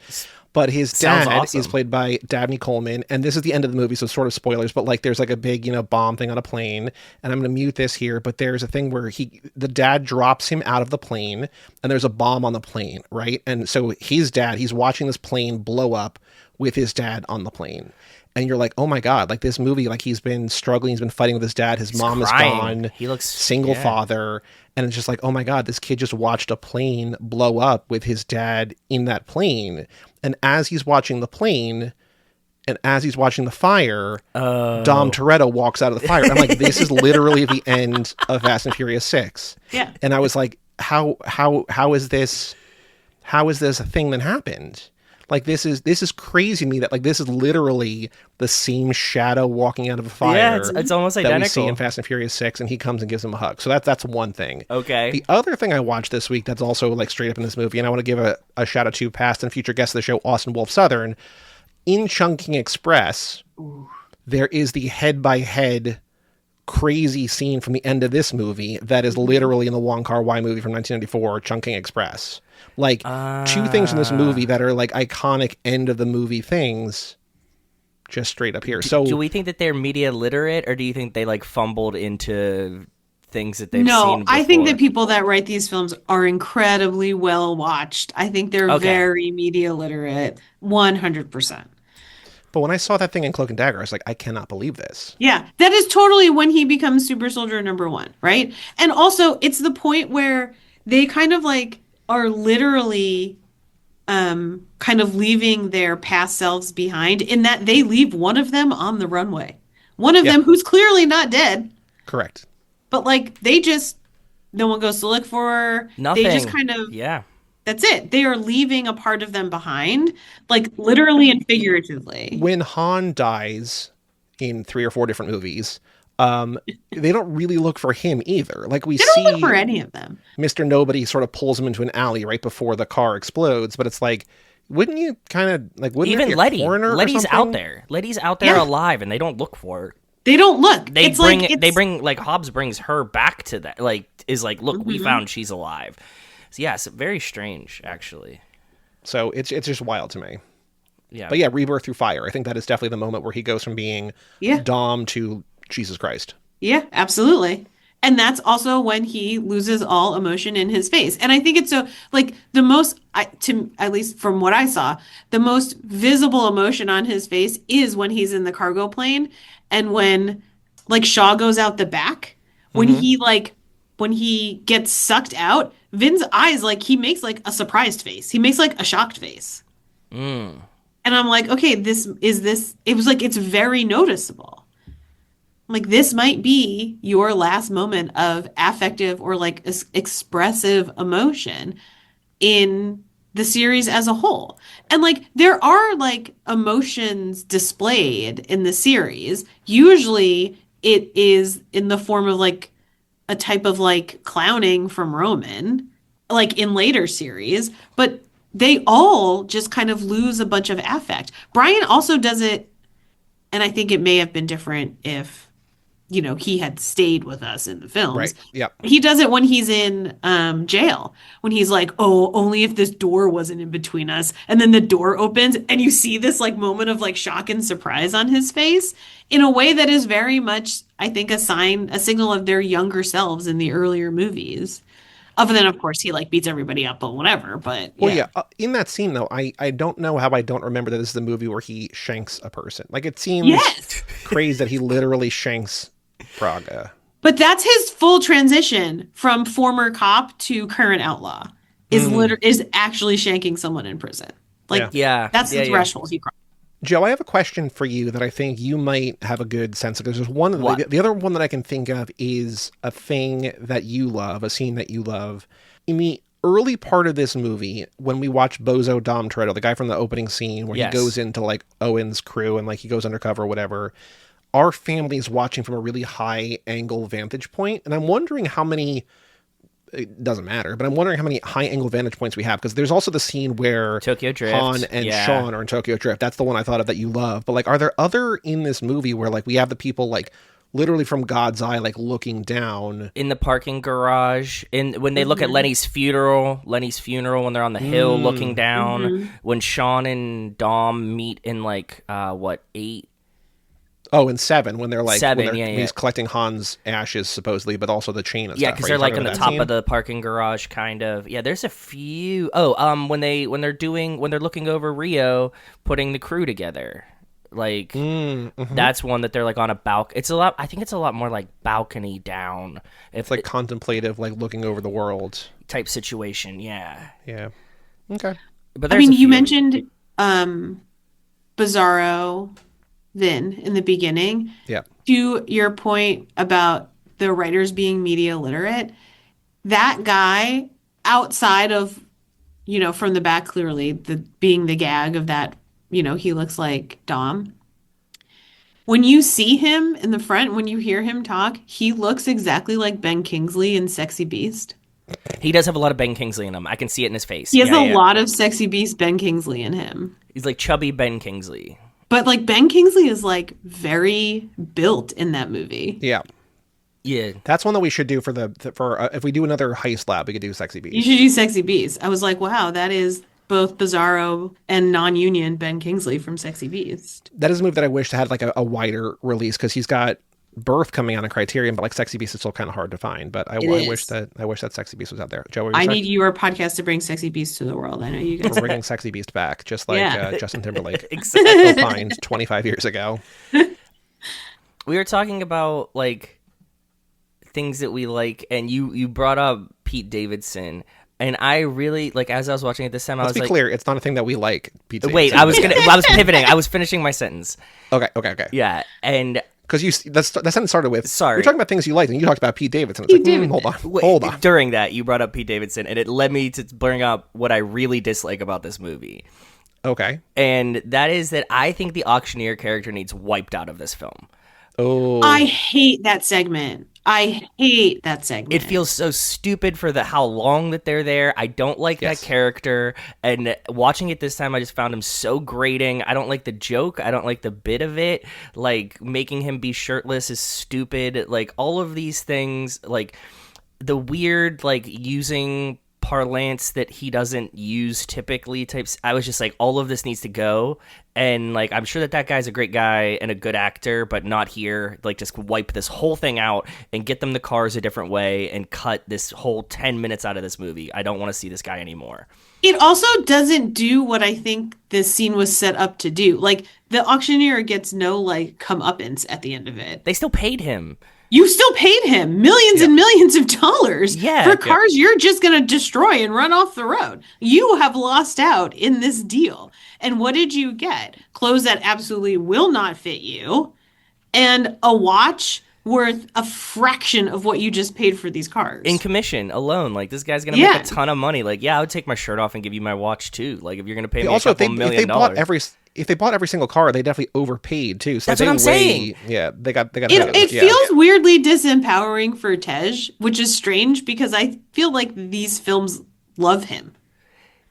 But his Sounds dad awesome. is played by Dabney Coleman, and this is the end of the movie, so sort of spoilers. But like, there's like a big, bomb thing on a plane, and I'm going to mute this here. But there's a thing where the dad drops him out of the plane, and there's a bomb on the plane, right? And so his dad, he's watching this plane blow up with his dad on the plane, and you're like, oh my god, like this movie, like he's been struggling, he's been fighting with his dad, his mom crying. is gone, He looks single father. And it's just like, oh my God, this kid just watched a plane blow up with his dad in that plane. And as he's watching the plane, and as he's watching the fire, Dom Toretto walks out of the fire. I'm like, this is literally the end of Fast and Furious 6. Yeah. And I was like, how is this a thing that happened? Like, this is crazy to me that like this is literally the same shadow walking out of a fire. Yeah, it's almost that we see identical. in Fast and Furious 6, and he comes and gives him a hug. So that's one thing. Okay. The other thing I watched this week that's also like straight up in this movie, and I want to give a shout out to past and future guest of the show, Austin Wolf Southern. In Chungking Express, there is the head-by-head crazy scene from the end of this movie that is literally in the Wong Kar-wai movie from 1994, Chungking Express. Like, 2 things in this movie that are like iconic end of the movie things, just straight up here. So do we think that they're media literate, or do you think they like fumbled into things that they've seen No, before? I think that people that write these films are incredibly well watched. I think they're very media literate, 100%. But when I saw that thing in Cloak and Dagger, I was like, I cannot believe this. Yeah, that is totally when he becomes Super Soldier #1, right? And also, it's the point where they kind of like are literally kind of leaving their past selves behind in that they leave one of them on the runway. One of them who's clearly not dead, Correct. but like no one goes to look for her. Nothing. They just kind of, Yeah. that's it. They are leaving a part of them behind, like literally and figuratively. When Han dies in 3 or 4 different movies, they don't really look for him either. Like we They don't see look for any of them. Mr. Nobody sort of pulls him into an alley right before the car explodes, but it's like, wouldn't you kind of like, wouldn't there Even be a Letty. coroner or Letty's something? out there. Letty's out there Yeah. alive, and they don't look for her. They don't look. They It's bring like, they it's- bring like Hobbs brings her back to that. Like is like, look, we found she's alive. So yes, very strange actually. So it's just wild to me. Yeah. But yeah, rebirth through fire. I think that is definitely the moment where he goes from being Yeah. Dom to Jesus Christ. Yeah, absolutely. And that's also when he loses all emotion in his face. And I think it's so like the most, at least from what I saw, the most visible emotion on his face is when he's in the cargo plane and when like Shaw goes out the back, when he gets sucked out, Vin's eyes, like he makes like a surprised face. He makes like a shocked face. Mm. And I'm like, okay, it was like, it's very noticeable. Like, this might be your last moment of affective or like expressive emotion in the series as a whole. And like, there are like emotions displayed in the series. Usually it is in the form of like a type of like clowning from Roman, like in later series, but they all just kind of lose a bunch of affect. Brian also does it, and I think it may have been different if, he had stayed with us in the films. Right. Yep. He does it when he's in jail, when he's like, oh, only if this door wasn't in between us. And then the door opens and you see this like moment of like shock and surprise on his face in a way that is very much, I think, a signal of their younger selves in the earlier movies. Other than, of course, he like beats everybody up or whatever. But Well, yeah. In that scene, though, I don't know how I don't remember that this is the movie where he shanks a person. Like, it seems Yes. crazy that he literally shanks Braga. But that's his full transition from former cop to current outlaw is actually shanking someone in prison. Like, Yeah. that's the threshold he crossed. Joe, I have a question for you that I think you might have a good sense of. There's one. The other one that I can think of is a thing that you love, a scene that you love. In the early part of this movie, when we watch Bozo Dom Toretto, the guy from the opening scene where he goes into like Owen's crew and like he goes undercover or whatever, our family is watching from a really high angle vantage point. And I'm wondering how many, it doesn't matter, but I'm wondering how many high angle vantage points we have. Because there's also the scene where Tokyo Drift. Han and Sean are in Tokyo Drift. That's the one I thought of that you love. But like, are there other in this movie where like we have the people like literally from God's eye, like looking down in the parking garage, when they look at Lenny's funeral when they're on the hill looking down, when Sean and Dom meet in like, 8? Oh, and 7, when they're like, 7, he's collecting Han's ashes, supposedly, but also the chain and stuff. Yeah, because they're like in the top of the parking garage, kind of. Yeah, there's a few. Oh, when they're looking over Rio, putting the crew together, like that's one that they're like on a balcony. I think it's a lot more like balcony down. It's like contemplative, like looking over the world type situation. Yeah. Yeah. Okay. But I mean, you mentioned Bizarro. Vin in the beginning. Yeah. To your point about the writers being media literate, that guy outside of, from the back, clearly being the gag of that, he looks like Dom. When you see him in the front, when you hear him talk, he looks exactly like Ben Kingsley in Sexy Beast. He does have a lot of Ben Kingsley in him. I can see it in his face. He has a lot of Sexy Beast Ben Kingsley in him. He's like chubby Ben Kingsley. But like Ben Kingsley is like very built in that movie. Yeah. Yeah. That's one that we should do for if we do another heist lab, we could do Sexy Beast. You should do Sexy Beast. I was like, wow, that is both Bizarro and non-union Ben Kingsley from Sexy Beast. That is a movie that I wish had like a wider release, because he's got Birth coming on a Criterion, but like Sexy Beast is still kind of hard to find. But I wish that Sexy Beast was out there. Joe, I need your podcast to bring Sexy Beast to the world. I know you guys. We're bringing Sexy Beast back, just like Justin Timberlake exactly opined 25 years ago. We were talking about like things that we like, and you brought up Pete Davidson. And I really, like, as I was watching it this time, I was like... Let's be clear, it's not a thing that we like, Pete Davidson. Wait, I was pivoting. I was finishing my sentence. Okay. Yeah, and... Because that sentence started with, sorry, we're talking about things you liked, and you talked about Pete Davidson. It's like, hold on. During that, you brought up Pete Davidson, and it led me to bring up what I really dislike about this movie. Okay. And that is that I think the auctioneer character needs wiped out of this film. Oh. I hate that segment. It feels so stupid for how long that they're there. I don't like that character. And watching it this time, I just found him so grating. I don't like the joke. I don't like the bit of it. Like, making him be shirtless is stupid. Like, all of these things, like, the weird, like, using parlance that he doesn't use typically types. I was just like, all of this needs to go. And like, I'm sure that guy's a great guy and a good actor, but not here. Like, just wipe this whole thing out and get them the cars a different way and cut this whole 10 minutes out of this movie. I don't want to see this guy anymore. It also doesn't do what I think this scene was set up to do. Like, the auctioneer gets no, like, comeuppance at the end of it. They still paid him. You still paid him millions and millions of dollars for cars you're just going to destroy and run off the road. You have lost out in this deal. And what did you get? Clothes that absolutely will not fit you, and a watch worth a fraction of what you just paid for these cars. In commission alone. Like, this guy's going to make a ton of money. Like, yeah, I would take my shirt off and give you my watch, too. Like, if you're going to pay me also, a couple million dollars. If they bought every single car, they definitely overpaid too. So that's what I'm saying. Yeah, they got. It feels weirdly disempowering for Tej, which is strange because I feel like these films love him.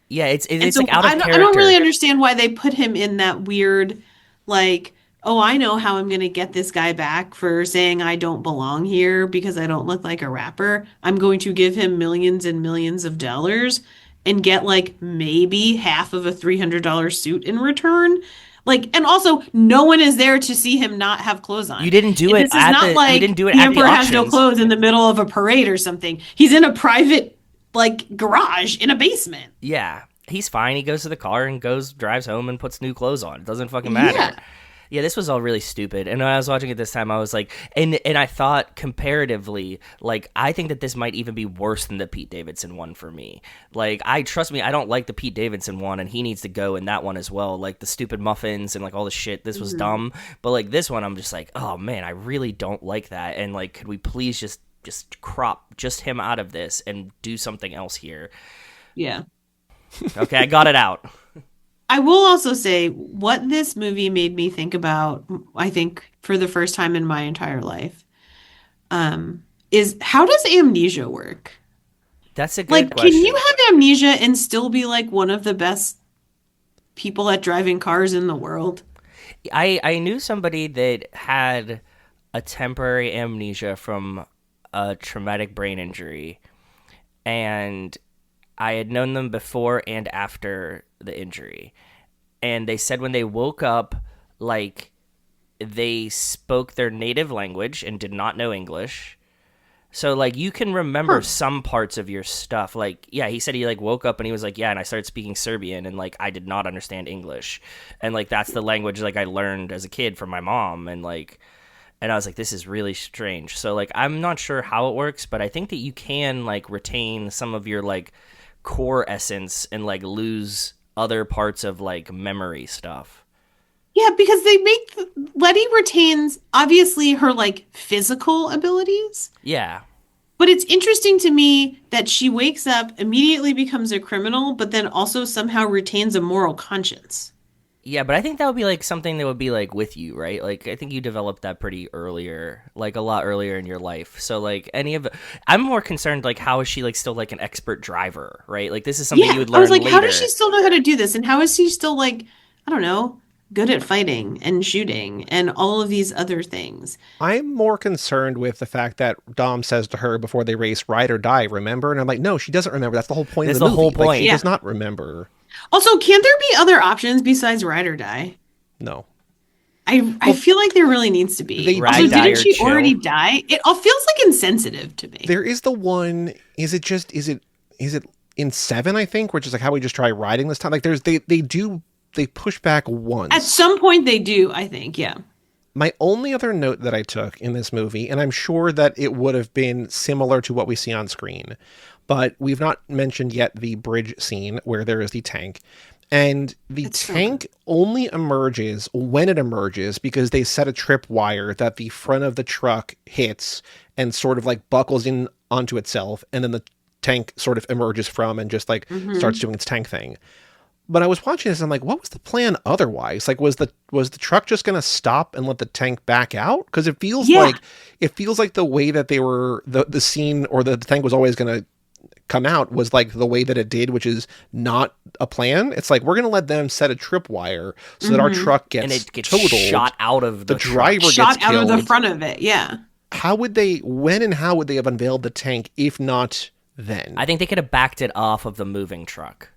Yeah, it's so like out of character. I don't really understand why they put him in that weird, like, oh, I know how I'm going to get this guy back for saying I don't belong here because I don't look like a rapper. I'm going to give him millions and millions of dollars and get like maybe half of a $300 suit in return. Like, and also no one is there to see him not have clothes on. You didn't do it. This is not like the Emperor has no clothes in the middle of a parade or something. He's in a private like garage in a basement. Yeah, he's fine. He goes to the car and drives home and puts new clothes on. It doesn't fucking matter. Yeah, this was all really stupid. And when I was watching it this time, I was like, and I thought comparatively, like, I think that this might even be worse than the Pete Davidson one for me. Like, trust me, I don't like the Pete Davidson one, and he needs to go in that one as well. Like, the stupid muffins and, like, all the shit, this was dumb. But, like, this one, I'm just like, oh, man, I really don't like that. And, like, could we please just crop just him out of this and do something else here? Yeah. Okay, I got it out. I will also say what this movie made me think about, I think, for the first time in my entire life, is how does amnesia work? That's a good question. Can you have amnesia and still be like one of the best people at driving cars in the world? I knew somebody that had a temporary amnesia from a traumatic brain injury, and I had known them before and after the injury, and they said when they woke up, like, they spoke their native language and did not know English. So, like, you can remember some parts of your stuff. Like, yeah, he said he, like, woke up and he was like, yeah, and I started speaking Serbian, and, like, I did not understand English. And, like, that's the language, like, I learned as a kid from my mom, and, like, and I was like, this is really strange. So, like, I'm not sure how it works, but I think that you can, like, retain some of your, like, core essence and, like, lose other parts of, like, memory stuff. Yeah, because Letty retains obviously her like physical abilities. Yeah. But it's interesting to me that she wakes up, immediately becomes a criminal, but then also somehow retains a moral conscience. Yeah, but I think that would be like something that would be like with you, right? Like, I think you developed that pretty earlier, like a lot earlier in your life. So like I'm more concerned like how is she like still like an expert driver, right? Like this is something you would learn later. I was like, how does she still know how to do this? And how is she still like, I don't know, good at fighting and shooting and all of these other things? I'm more concerned with the fact that Dom says to her before they race, ride or die, remember? And I'm like, no, she doesn't remember. That's the whole point of the movie. That's the whole point. Like, she does not remember. Also, can't there be other options besides ride or die? No. I feel like there really needs to be. Also, didn't she already die? It all feels like insensitive to me. There is the one, is it in 7, I think, which is like how we just try riding this time? Like they push back once. At some point they do, I think, yeah. My only other note that I took in this movie, and I'm sure that it would have been similar to what we see on screen, but we've not mentioned yet the bridge scene where there is the tank. And the tank only emerges when it emerges because they set a trip wire that the front of the truck hits and sort of like buckles in onto itself. And then the tank sort of emerges from and just like starts doing its tank thing. But I was watching this and I'm like, what was the plan otherwise? Like, was the truck just going to stop and let the tank back out? Because it feels like the way that they were, the scene or the tank was always going to come out was like the way that it did, which is not a plan. It's like, we're going to let them set a tripwire so that our truck gets, and it gets totaled. Shot out of the driver gets shot out killed. of the front of it. Yeah. When and how would they have unveiled the tank if not then. I think they could have backed it off of the moving truck.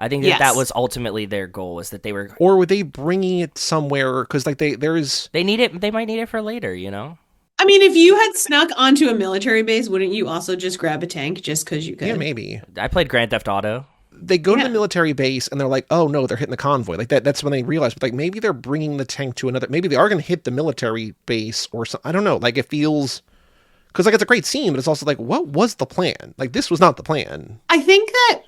I think that was ultimately their goal, was that they were... Or were they bringing it somewhere? Because like they need it. They might need it for later, you know? I mean, if you had snuck onto a military base, wouldn't you also just grab a tank just because you could? Yeah, maybe. I played Grand Theft Auto. They go to the military base and they're like, oh no, they're hitting the convoy. Like that's when they realize, but like maybe they're bringing the tank to another, maybe they are going to hit the military base or something. I don't know. Like it feels, because like it's a great scene, but it's also like, what was the plan? Like this was not the plan. I think that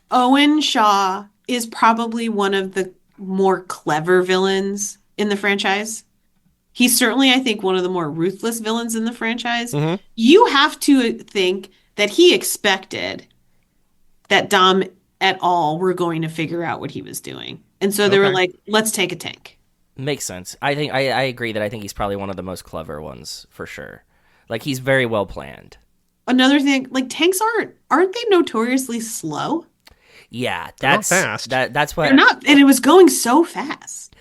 Owen Shaw is probably one of the more clever villains in the franchise. He's certainly, I think, one of the more ruthless villains in the franchise. Mm-hmm. You have to think that he expected that Dom et al. Were going to figure out what he was doing. And so they were like, let's take a tank. Makes sense. I think I agree that I think he's probably one of the most clever ones, for sure. Like, he's very well planned. Another thing, like, tanks aren't they notoriously slow? Yeah, that's fast. That's what they're not, and it was going so fast.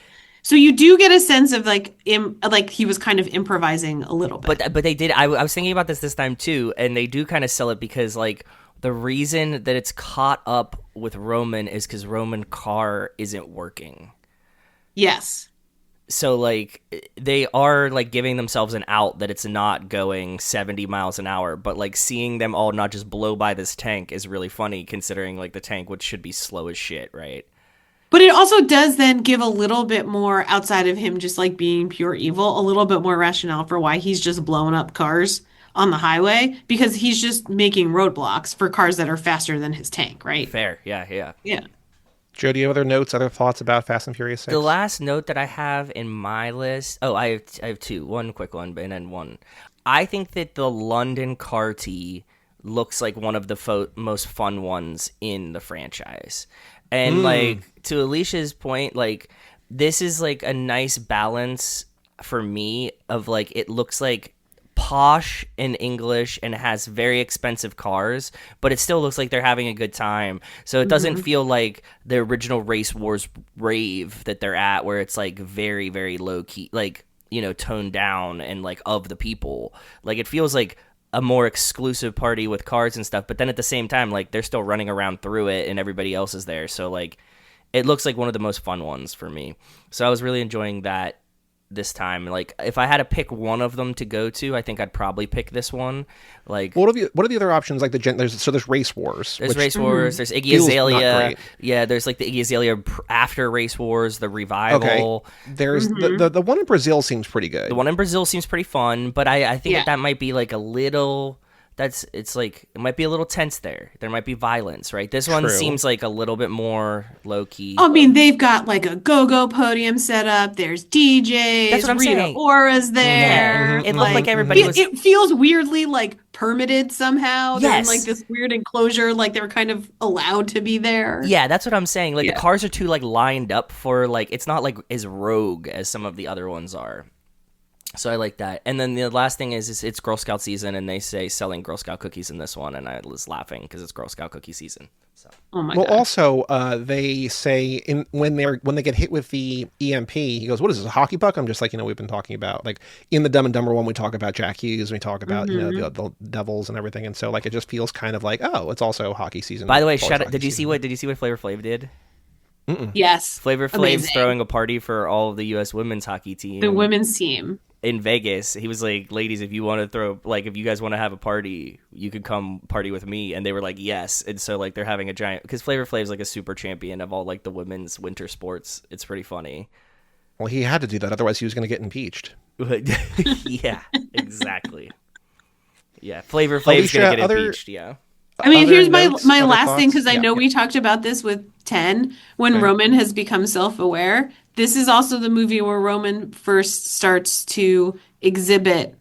So you do get a sense of like he was kind of improvising a little bit. But they did. I was thinking about this time too, and they do kind of sell it because like the reason that it's caught up with Roman is because Roman car isn't working. Yes. So like they are like giving themselves an out that it's not going 70 miles an hour, but like seeing them all not just blow by this tank is really funny, considering like the tank which should be slow as shit, right? But it also does then give a little bit more, outside of him just like being pure evil, a little bit more rationale for why he's just blowing up cars on the highway, because he's just making roadblocks for cars that are faster than his tank, right? Fair. Yeah. Joe, do you have other notes, other thoughts about Fast and Furious 6? The last note that I have in my list... Oh, I have two. One quick one, and then one. I think that the London carty looks like one of the most fun ones in the franchise. And, like, to Alicia's point, like, this is, like, a nice balance for me of, like, it looks like posh in English and has very expensive cars, but it still looks like they're having a good time. So it doesn't feel like the original Race Wars rave that they're at, where it's like very, very low key, like, you know, toned down and like of the people. Like it feels like a more exclusive party with cars and stuff, but then at the same time, like they're still running around through it and everybody else is there. So like it looks like one of the most fun ones for me. So I was really enjoying that this time. Like if I had to pick one of them to go to, I think I'd probably pick this one. Like what are the other options? Like there's Race Wars. There's Race Wars. There's Iggy Azalea. Yeah, there's like the Iggy Azalea after Race Wars, the revival. Okay. There's the one in Brazil seems pretty good. The one in Brazil seems pretty fun, but I think that might be like a little. It's like it might be a little tense there. There might be violence, right? This one seems like a little bit more low key. I mean, they've got like a go-go podium set up. There's DJs. That's what I'm saying. Aura's there. Yeah. It looked like everybody was. It feels weirdly like permitted somehow. Yes. They're in like this weird enclosure, like they're kind of allowed to be there. Yeah, that's what I'm saying. Like the cars are too like lined up for like it's not like as rogue as some of the other ones are. So I like that. And then the last thing is it's Girl Scout season, and they say selling Girl Scout cookies in this one, and I was laughing because it's Girl Scout cookie season. So. Oh my God. Also, they say when they get hit with the EMP, he goes, "What is this, a hockey puck?" I'm just like, we've been talking about like in the Dumb and Dumber one, we talk about Jack Hughes, we talk about the Devils and everything, and so like it just feels kind of like, oh, it's also hockey season. By the way, did you see what Flavor Flav did? Mm-mm. Yes, Flavor Flav's throwing a party for all of the U.S. women's hockey team. The women's team. In Vegas, he was like, ladies, if you want to throw, like, if you guys want to have a party, you could come party with me. And they were like, yes. And so, like, they're having a giant, because Flavor Flav's like a super champion of all, like, the women's winter sports. It's pretty funny. Well, he had to do that. Otherwise, he was going to get impeached. Yeah, exactly. Yeah, Flavor Flav's going to get impeached, yeah. I mean, here's my last thing, because I know we talked about this with 10, when Roman has become self-aware. This is also the movie where Roman first starts to exhibit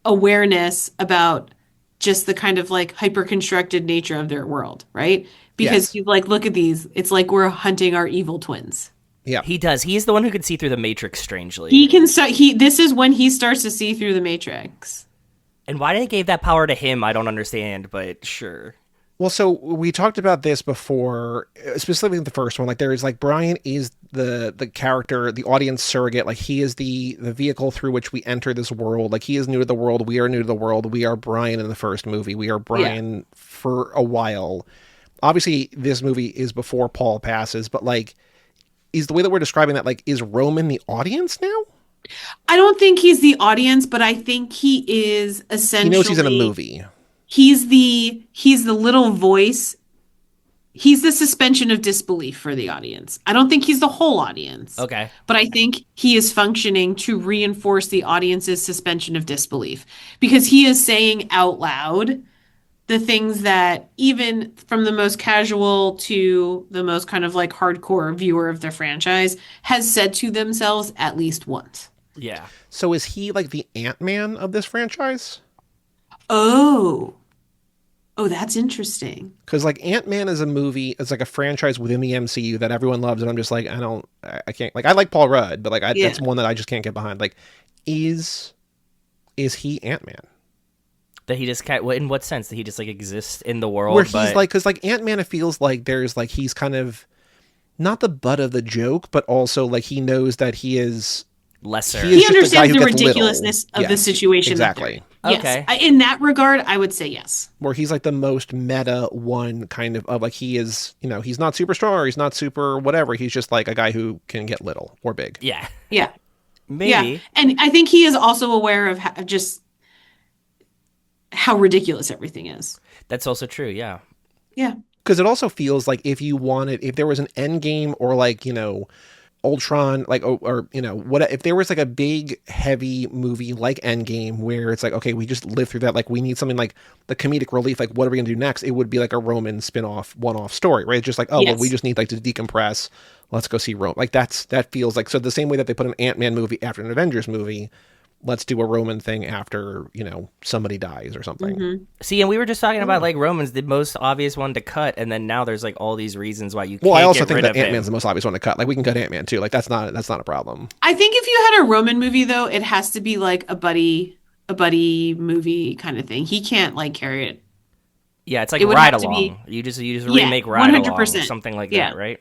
awareness about just the kind of like hyper-constructed nature of their world, right? Because you like, look at these. It's like we're hunting our evil twins. Yeah, he does. He is the one who can see through the Matrix. Strangely, he can start. This is when he starts to see through the Matrix. And why they gave that power to him, I don't understand. But sure. Well, so we talked about this before, specifically the first one. Like, there is like Brian is the character, the audience surrogate. Like, he is the vehicle through which we enter this world. Like, he is new to the world. We are new to the world. We are Brian in the first movie. We are Brian for a while. Obviously, this movie is before Paul passes, but like, is the way that we're describing that, like, is Roman the audience now? I don't think he's the audience, but I think he is essentially. He knows he's in a movie. He's the little voice. He's the suspension of disbelief for the audience. I don't think he's the whole audience. Okay. But I think he is functioning to reinforce the audience's suspension of disbelief because he is saying out loud the things that even from the most casual to the most kind of like hardcore viewer of the franchise has said to themselves at least once. Yeah. So is he like the Ant-Man of this franchise? Oh, that's interesting. Because like Ant-Man is a movie, it's like a franchise within the MCU that everyone loves, and I'm just like, I can't, like, I like Paul Rudd, but like, that's one that I just can't get behind. Like, is he Ant-Man? That he just can't, in what sense? That he just like exists in the world? Where he's like, because like Ant-Man, it feels like there's like, he's kind of not the butt of the joke, but also like he knows that he is lesser. He understands the ridiculousn's of the situation. Exactly. Okay. Yes. In that regard, I would say yes. Where he's like the most meta one kind of like he is, you know, he's not super strong or he's not super whatever. He's just like a guy who can get little or big. Yeah. Yeah. Maybe. Yeah. And I think he is also aware of just how ridiculous everything is. That's also true. Yeah. Yeah. Because it also feels like if there was an Endgame or like, you know, Ultron, like, or you know, what if there was like a big heavy movie like Endgame where it's like, okay, we just lived through that, like we need something like the comedic relief, like what are we gonna do next? It would be like a Roman spin-off one-off story, right? It's just like, oh well, we just need like to decompress, let's go see Rome. Like that feels like, so the same way that they put an Ant-Man movie after an Avengers movie, let's do a Roman thing after, you know, somebody dies or something. Mm-hmm. See, and we were just talking about like Roman's the most obvious one to cut, and then now there's like all these reasons why you can't. Well, I also get think rid that of him. Ant-Man's the most obvious one to cut. Like we can cut Ant-Man too. Like that's not a problem. I think if you had a Roman movie though, it has to be like a buddy movie kind of thing. He can't like carry it. Yeah, it's like Ride Along. You just remake Ride 100%. Along or something like that, right?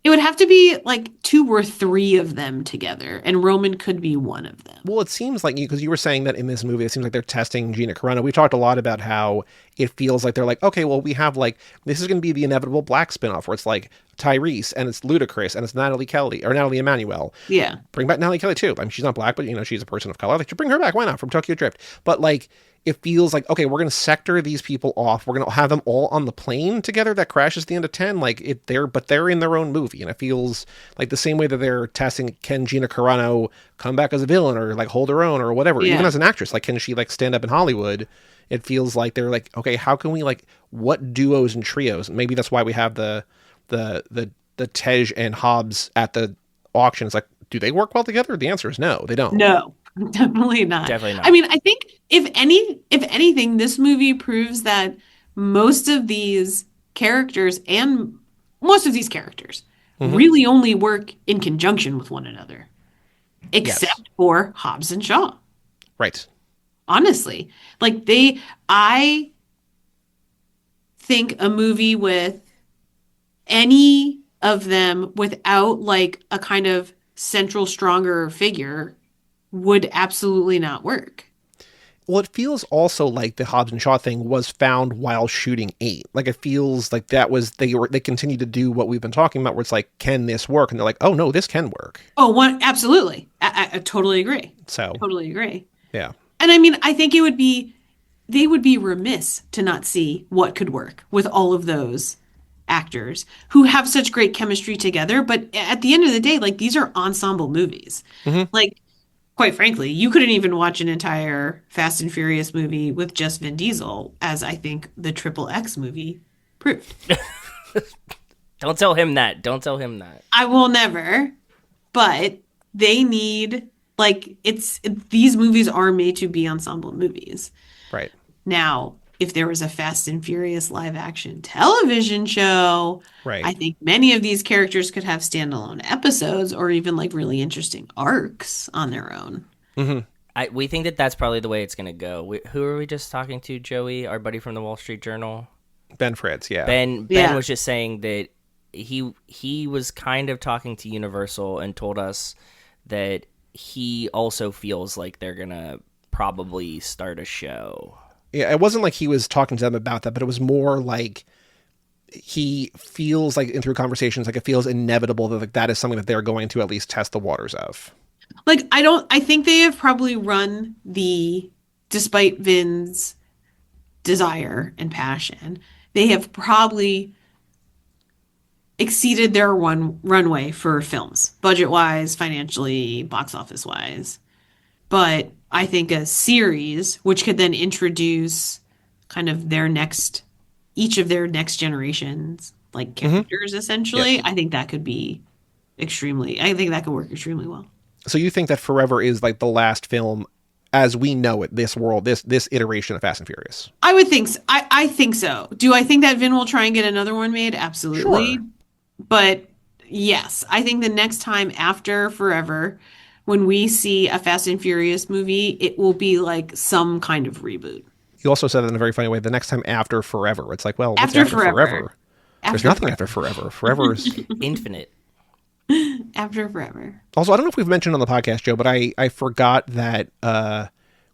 It would have to be like 2 or 3 of them together, and Roman could be one of them. Well, it seems like because you were saying that in this movie, it seems like they're testing Gina Carano. We talked a lot about how it feels like they're like, okay, well, we have like, this is going to be the inevitable black spinoff where it's like Tyrese and it's Ludacris and it's Natalie Kelly or Natalie Emmanuel. Yeah. Bring back Natalie Kelly too. I mean, she's not black, but you know, she's a person of color. Like, you bring her back. Why not? From Tokyo Drift. But like, it feels like, okay, we're going to sector these people off. We're going to have them all on the plane together that crashes at the end of 10. Like they're in their own movie. And it feels like the same way that they're testing, can Gina Carano come back as a villain or like hold her own or whatever, even as an actress, like, can she like stand up in Hollywood? It feels like they're like, okay, how can we like, what duos and trios? And maybe that's why we have the Tej and Hobbs at the auctions. Like, do they work well together? The answer is no, they don't. No. Definitely not. I mean, I think if anything, this movie proves that most of these characters really only work in conjunction with one another, except for Hobbs and Shaw. Right. Honestly, like I think a movie with any of them without like a kind of central stronger figure would absolutely not work. Well, it feels also like the Hobbs and Shaw thing was found while shooting 8. Like, it feels like that was, they continued to do what we've been talking about, where it's like, can this work? And they're like, oh no, this can work. Oh, absolutely. I totally agree. Totally agree. Yeah. And I mean, I think they would be remiss to not see what could work with all of those actors who have such great chemistry together. But at the end of the day, like, these are ensemble movies. Mm-hmm. Like, quite frankly, you couldn't even watch an entire Fast and Furious movie with just Vin Diesel, as I think the Triple X movie proved. Don't tell him that. Don't tell him that. I will never. But they need, like, these movies are made to be ensemble movies. Right. Now, if there was a Fast and Furious live action television show, I think many of these characters could have standalone episodes or even like really interesting arcs on their own. Mm-hmm. We think that that's probably the way it's going to go. Who are we just talking to, Joey, our buddy from the Wall Street Journal? Ben Fritz, yeah. Ben was just saying that he was kind of talking to Universal and told us that he also feels like they're gonna probably start a show. Yeah, it wasn't like he was talking to them about that, but it was more like he feels like, in through conversations, like it feels inevitable that like, that is something that they're going to at least test the waters of. Like, I think they have probably run despite Vin's desire and passion, they have probably exceeded their runway for films, budget-wise, financially, box office-wise. But I think a series, which could then introduce kind of each of their next generations, like characters, essentially, yes. I think that could work extremely well. So you think that Forever is like the last film as we know it, this iteration of Fast and Furious? I would think so. I think so. Do I think that Vin will try and get another one made? Absolutely. Sure. But yes, I think the next time after Forever, when we see a Fast and Furious movie, it will be like some kind of reboot. You also said that in a very funny way. The next time after Forever, it's like, well, what's after Forever? There's nothing after Forever. Forever is infinite. After Forever. Also, I don't know if we've mentioned on the podcast, Joe, but I forgot that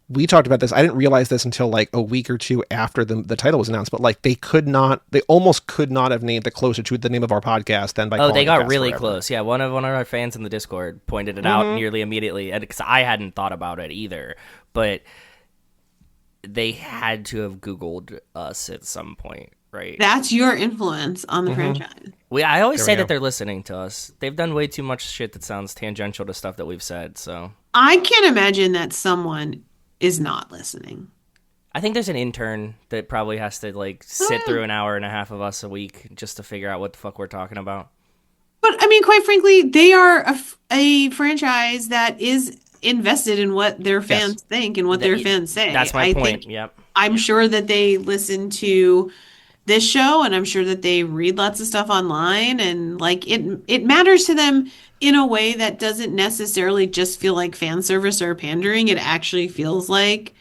we talked about this. I didn't realize this until like a week or two after the title was announced, but like they almost could not have named it closer to the name of our podcast than by calling they it got Fast really Forever. Close. Yeah, one of our fans in the Discord pointed it out nearly immediately, because I hadn't thought about it either, but they had to have Googled us at some point, right? That's your influence on the franchise. I always say that they're listening to us. They've done way too much shit that sounds tangential to stuff that we've said, so. I can't imagine that someone is not listening. I think there's an intern that probably has to like sit through an hour and a half of us a week just to figure out what the fuck we're talking about. But I mean, quite frankly, they are a franchise that is invested in what their fans think and what their fans say. That's my point. Yep. I'm sure that they listen to this show, and I'm sure that they read lots of stuff online, and like it matters to them in a way that doesn't necessarily just feel like fan service or pandering. It actually feels like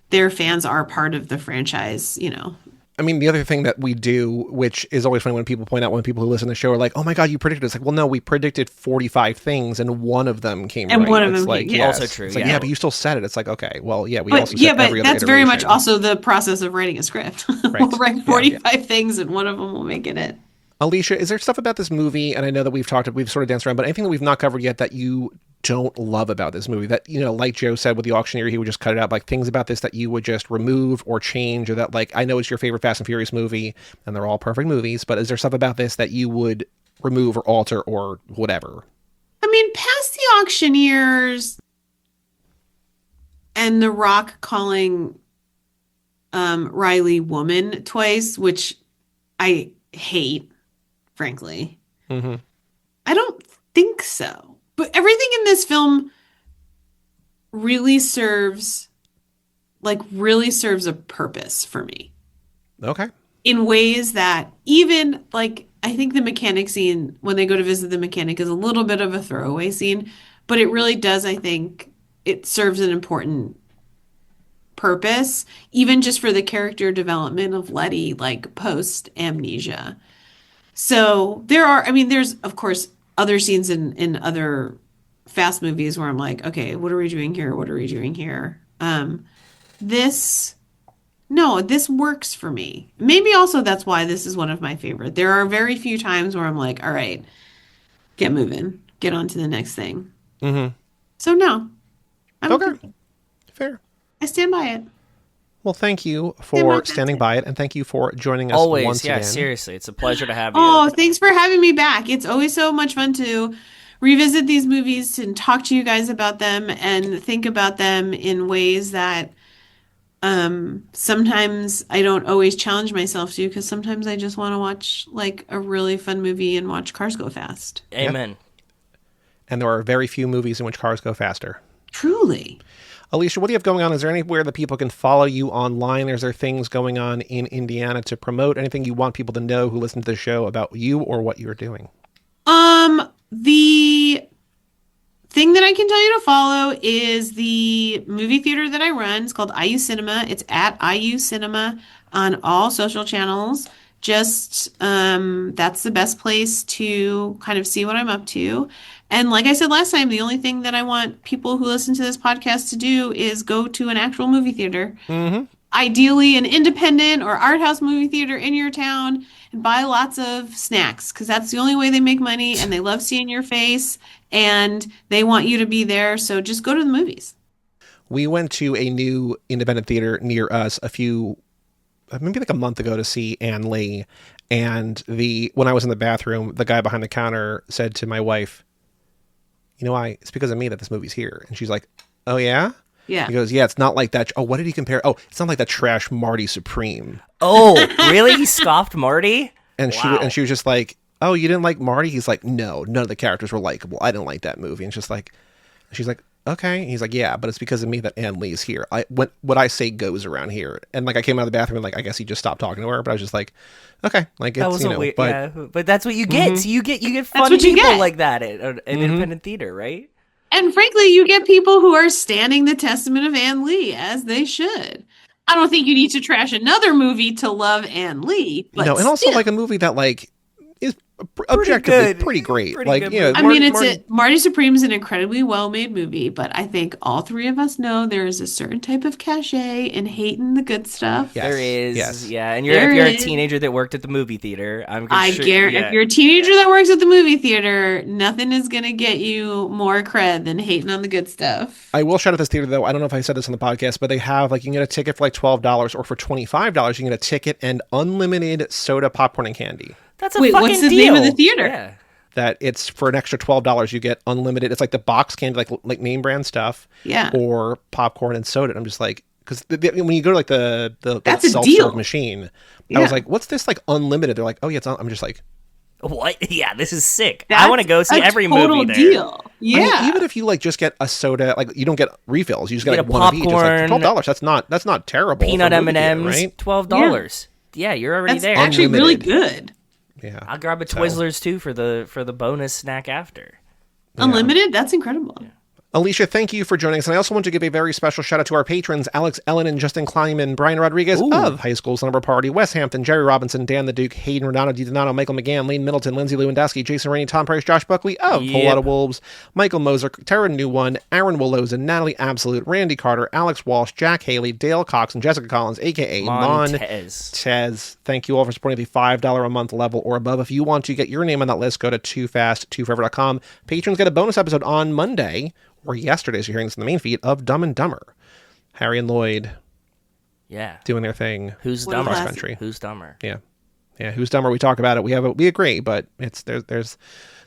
their fans are part of the franchise, you know. I mean, the other thing that we do, which is always funny when people point out when people who listen to the show are like, oh my God, you predicted this. Like, well, no, we predicted 45 things and one of them came right. And one of them like, came, also true. It's like, yeah, but you still said it. It's like, okay, well, yeah, but also said every other that's very much iteration. also the process of writing a script. Right. We'll write 45 things and one of them will make it. Alicia, is there stuff about this movie, and I know that we've sort of danced around, but anything that we've not covered yet that you don't love about this movie that, you know, like Joe said with the auctioneer, he would just cut it out, like things about this that you would just remove or change, or that, like, I know it's your favorite Fast and Furious movie and they're all perfect movies, but is there stuff about this that you would remove or alter or whatever? I mean, past the auctioneers and The Rock calling Riley woman twice, which I hate, frankly. Mm-hmm. I don't think so. But everything in this film really serves a purpose for me. Okay. In ways that even, like, I think the mechanic scene, when they go to visit the mechanic, is a little bit of a throwaway scene, but it really does, I think, it serves an important purpose, even just for the character development of Letty, like, post-amnesia. So there's, of course, other scenes in other Fast movies where I'm like, okay, what are we doing here? What are we doing here? This works for me. Maybe also that's why this is one of my favorite. There are very few times where I'm like, all right, get moving, get on to the next thing. Mm-hmm. So no. Okay. Fair. I stand by it. Well, thank you for standing by it, and thank you for joining us once again. Seriously. It's a pleasure to have you. Oh, thanks for having me back. It's always so much fun to revisit these movies and talk to you guys about them and think about them in ways that sometimes I don't always challenge myself to, because sometimes I just want to watch like a really fun movie and watch cars go fast. Amen. Yep. And there are very few movies in which cars go faster. Truly. Alicia, what do you have going on? Is there anywhere that people can follow you online? Is there things going on in Indiana to promote? Anything you want people to know who listen to the show about you or what you're doing? The thing that I can tell you to follow is the movie theater that I run. It's called IU Cinema. It's at IU Cinema on all social channels. Just that's the best place to kind of see what I'm up to. And like I said last time, the only thing that I want people who listen to this podcast to do is go to an actual movie theater. Ideally, an independent or art house movie theater in your town, and buy lots of snacks, because that's the only way they make money, and they love seeing your face, and they want you to be there. So just go to the movies. We went to a new independent theater near us maybe like a month ago to see Ann Lee. And when I was in the bathroom, the guy behind the counter said to my wife, it's because of me that this movie's here. And she's like, oh, yeah? Yeah. He goes, yeah, it's not like that. Oh, what did he compare? Oh, it's not like that trash Marty Supreme. Oh, really? He scoffed Marty? And Wow. she was just like, oh, you didn't like Marty? He's like, no, none of the characters were likable. I didn't like that movie. And she's like, okay. And he's like, yeah, but it's because of me that Ann Lee's here. What I say goes around here. And like I came out of the bathroom and like I guess he just stopped talking to her, but I was just like, okay, like That it's was weird, but yeah, but that's what you get. So you get fun what you people get. like that at an independent theater, right? And frankly, you get people who are standing the testament of Ann Lee, as they should. I don't think you need to trash another movie to love Ann Lee. But and also still. like a movie that like is objectively pretty great. Pretty Like, good I Marty Supreme is an incredibly well-made movie, but I think all three of us know there is a certain type of cachet in hating the good stuff. Yes, There is, yes. yeah. And There if you're a is. teenager that worked at the movie theater, I guarantee if you're a teenager that works at the movie theater, nothing is going to get you more cred than hating on the good stuff. I will shout out this theater though. I don't know if I said this on the podcast, but they have like you can get a ticket for like $12, or for $25 you can get a ticket and unlimited soda, popcorn, and candy. That's a Wait, fucking what's the deal. name of the theater? Yeah. That it's for an extra $12 you get unlimited. It's like the box candy, like name brand stuff, Yeah. or popcorn and soda. And I'm just like, because when you go to like the That's a self-serve deal. machine, Yeah. I was like, what's this like unlimited? They're like, oh yeah, I'm just like, What? Yeah, this is sick. That's I want to go see a every total movie there. deal. Yeah. I mean, even if you like just get a soda, like you don't get refills, you just get Get like a one of each. It's like popcorn, $12. That's not terrible. Peanut for a movie theater, M&Ms, right? $12. Yeah, you're already That's there. actually really Unlimited. good. Yeah, I'll grab a So- Twizzlers too for the bonus snack after. Unlimited? That's incredible. Alicia, thank you for joining us. And I also want to give a very special shout out to our patrons, Alex Ellen and Justin Kleiman, Brian Rodriguez of High School Slumber Party, Wes Hampton, Jerry Robinson, Dan the Duke, Hayden Renato, DiDonato, Michael McGann, Lane Middleton, Lindsay Lewandowski, Jason Rainey, Tom Price, Josh Buckley of Whole Lot of Wolves, Michael Moser, Tara New One, Aaron Willows, Natalie Absolute, Randy Carter, Alex Walsh, Jack Haley, Dale Cox, and Jessica Collins, a.k.a. Montez. Thank you all for supporting the $5 a month level or above. If you want to get your name on that list, go to toofast2forever.com. Patrons get a bonus episode on Monday, or yesterday, so you're hearing this in the main feed, of Dumb and Dumber. Harry and Lloyd doing their thing. Who's What a dumber? classic. Country. Who's dumber? Yeah, who's dumber? We talk about it. We agree, but there's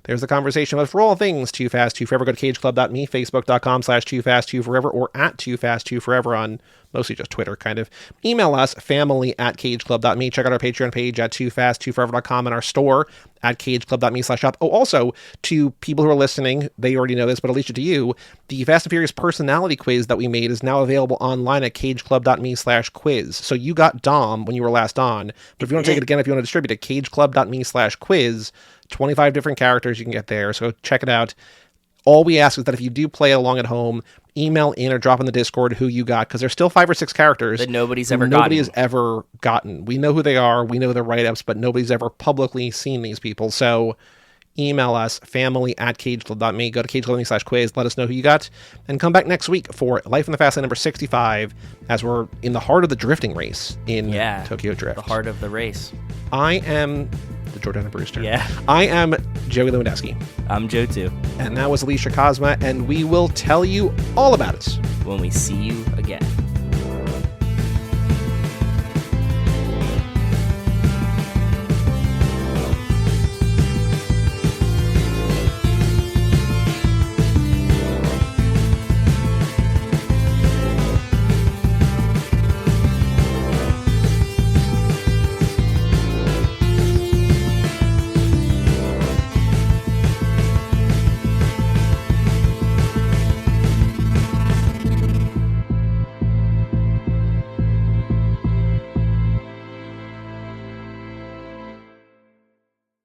the conversation. But for all things Too Fast, Too Forever, go to cageclub.me, facebook.com/toofast2forever, or at toofast2forever on mostly just Twitter, kind of. Email us, family@cageclub.me. Check out our Patreon page at toofast2forever.com, and our store at cageclub.me/shop. Oh, also, to people who are listening, they already know this, but Alicia, to you, the Fast and Furious personality quiz that we made is now available online at cageclub.me/quiz. So you got Dom when you were last on, but if you want to take it again, if you want to distribute it, cageclub.me/quiz. 25 different characters you can get there, so check it out. All we ask is that if you do play along at home, email in or drop in the Discord who you got, because there's still 5 or 6 characters That nobody's who ever nobody gotten. has ever gotten. We know who they are, we know their write-ups, but nobody's ever publicly seen these people. So email us, family@cageclub.me, go to cageclub.me/quiz, let us know who you got, and come back next week for Life in the Fast Lane number 65, as we're in the heart of the drifting race in Tokyo Drift. The heart of the race. I am the Jordana Brewster. Yeah. I am Joey Lewandowski. I'm Joe too. And that was Alicia Kozma, and we will tell you all about it When we see you again.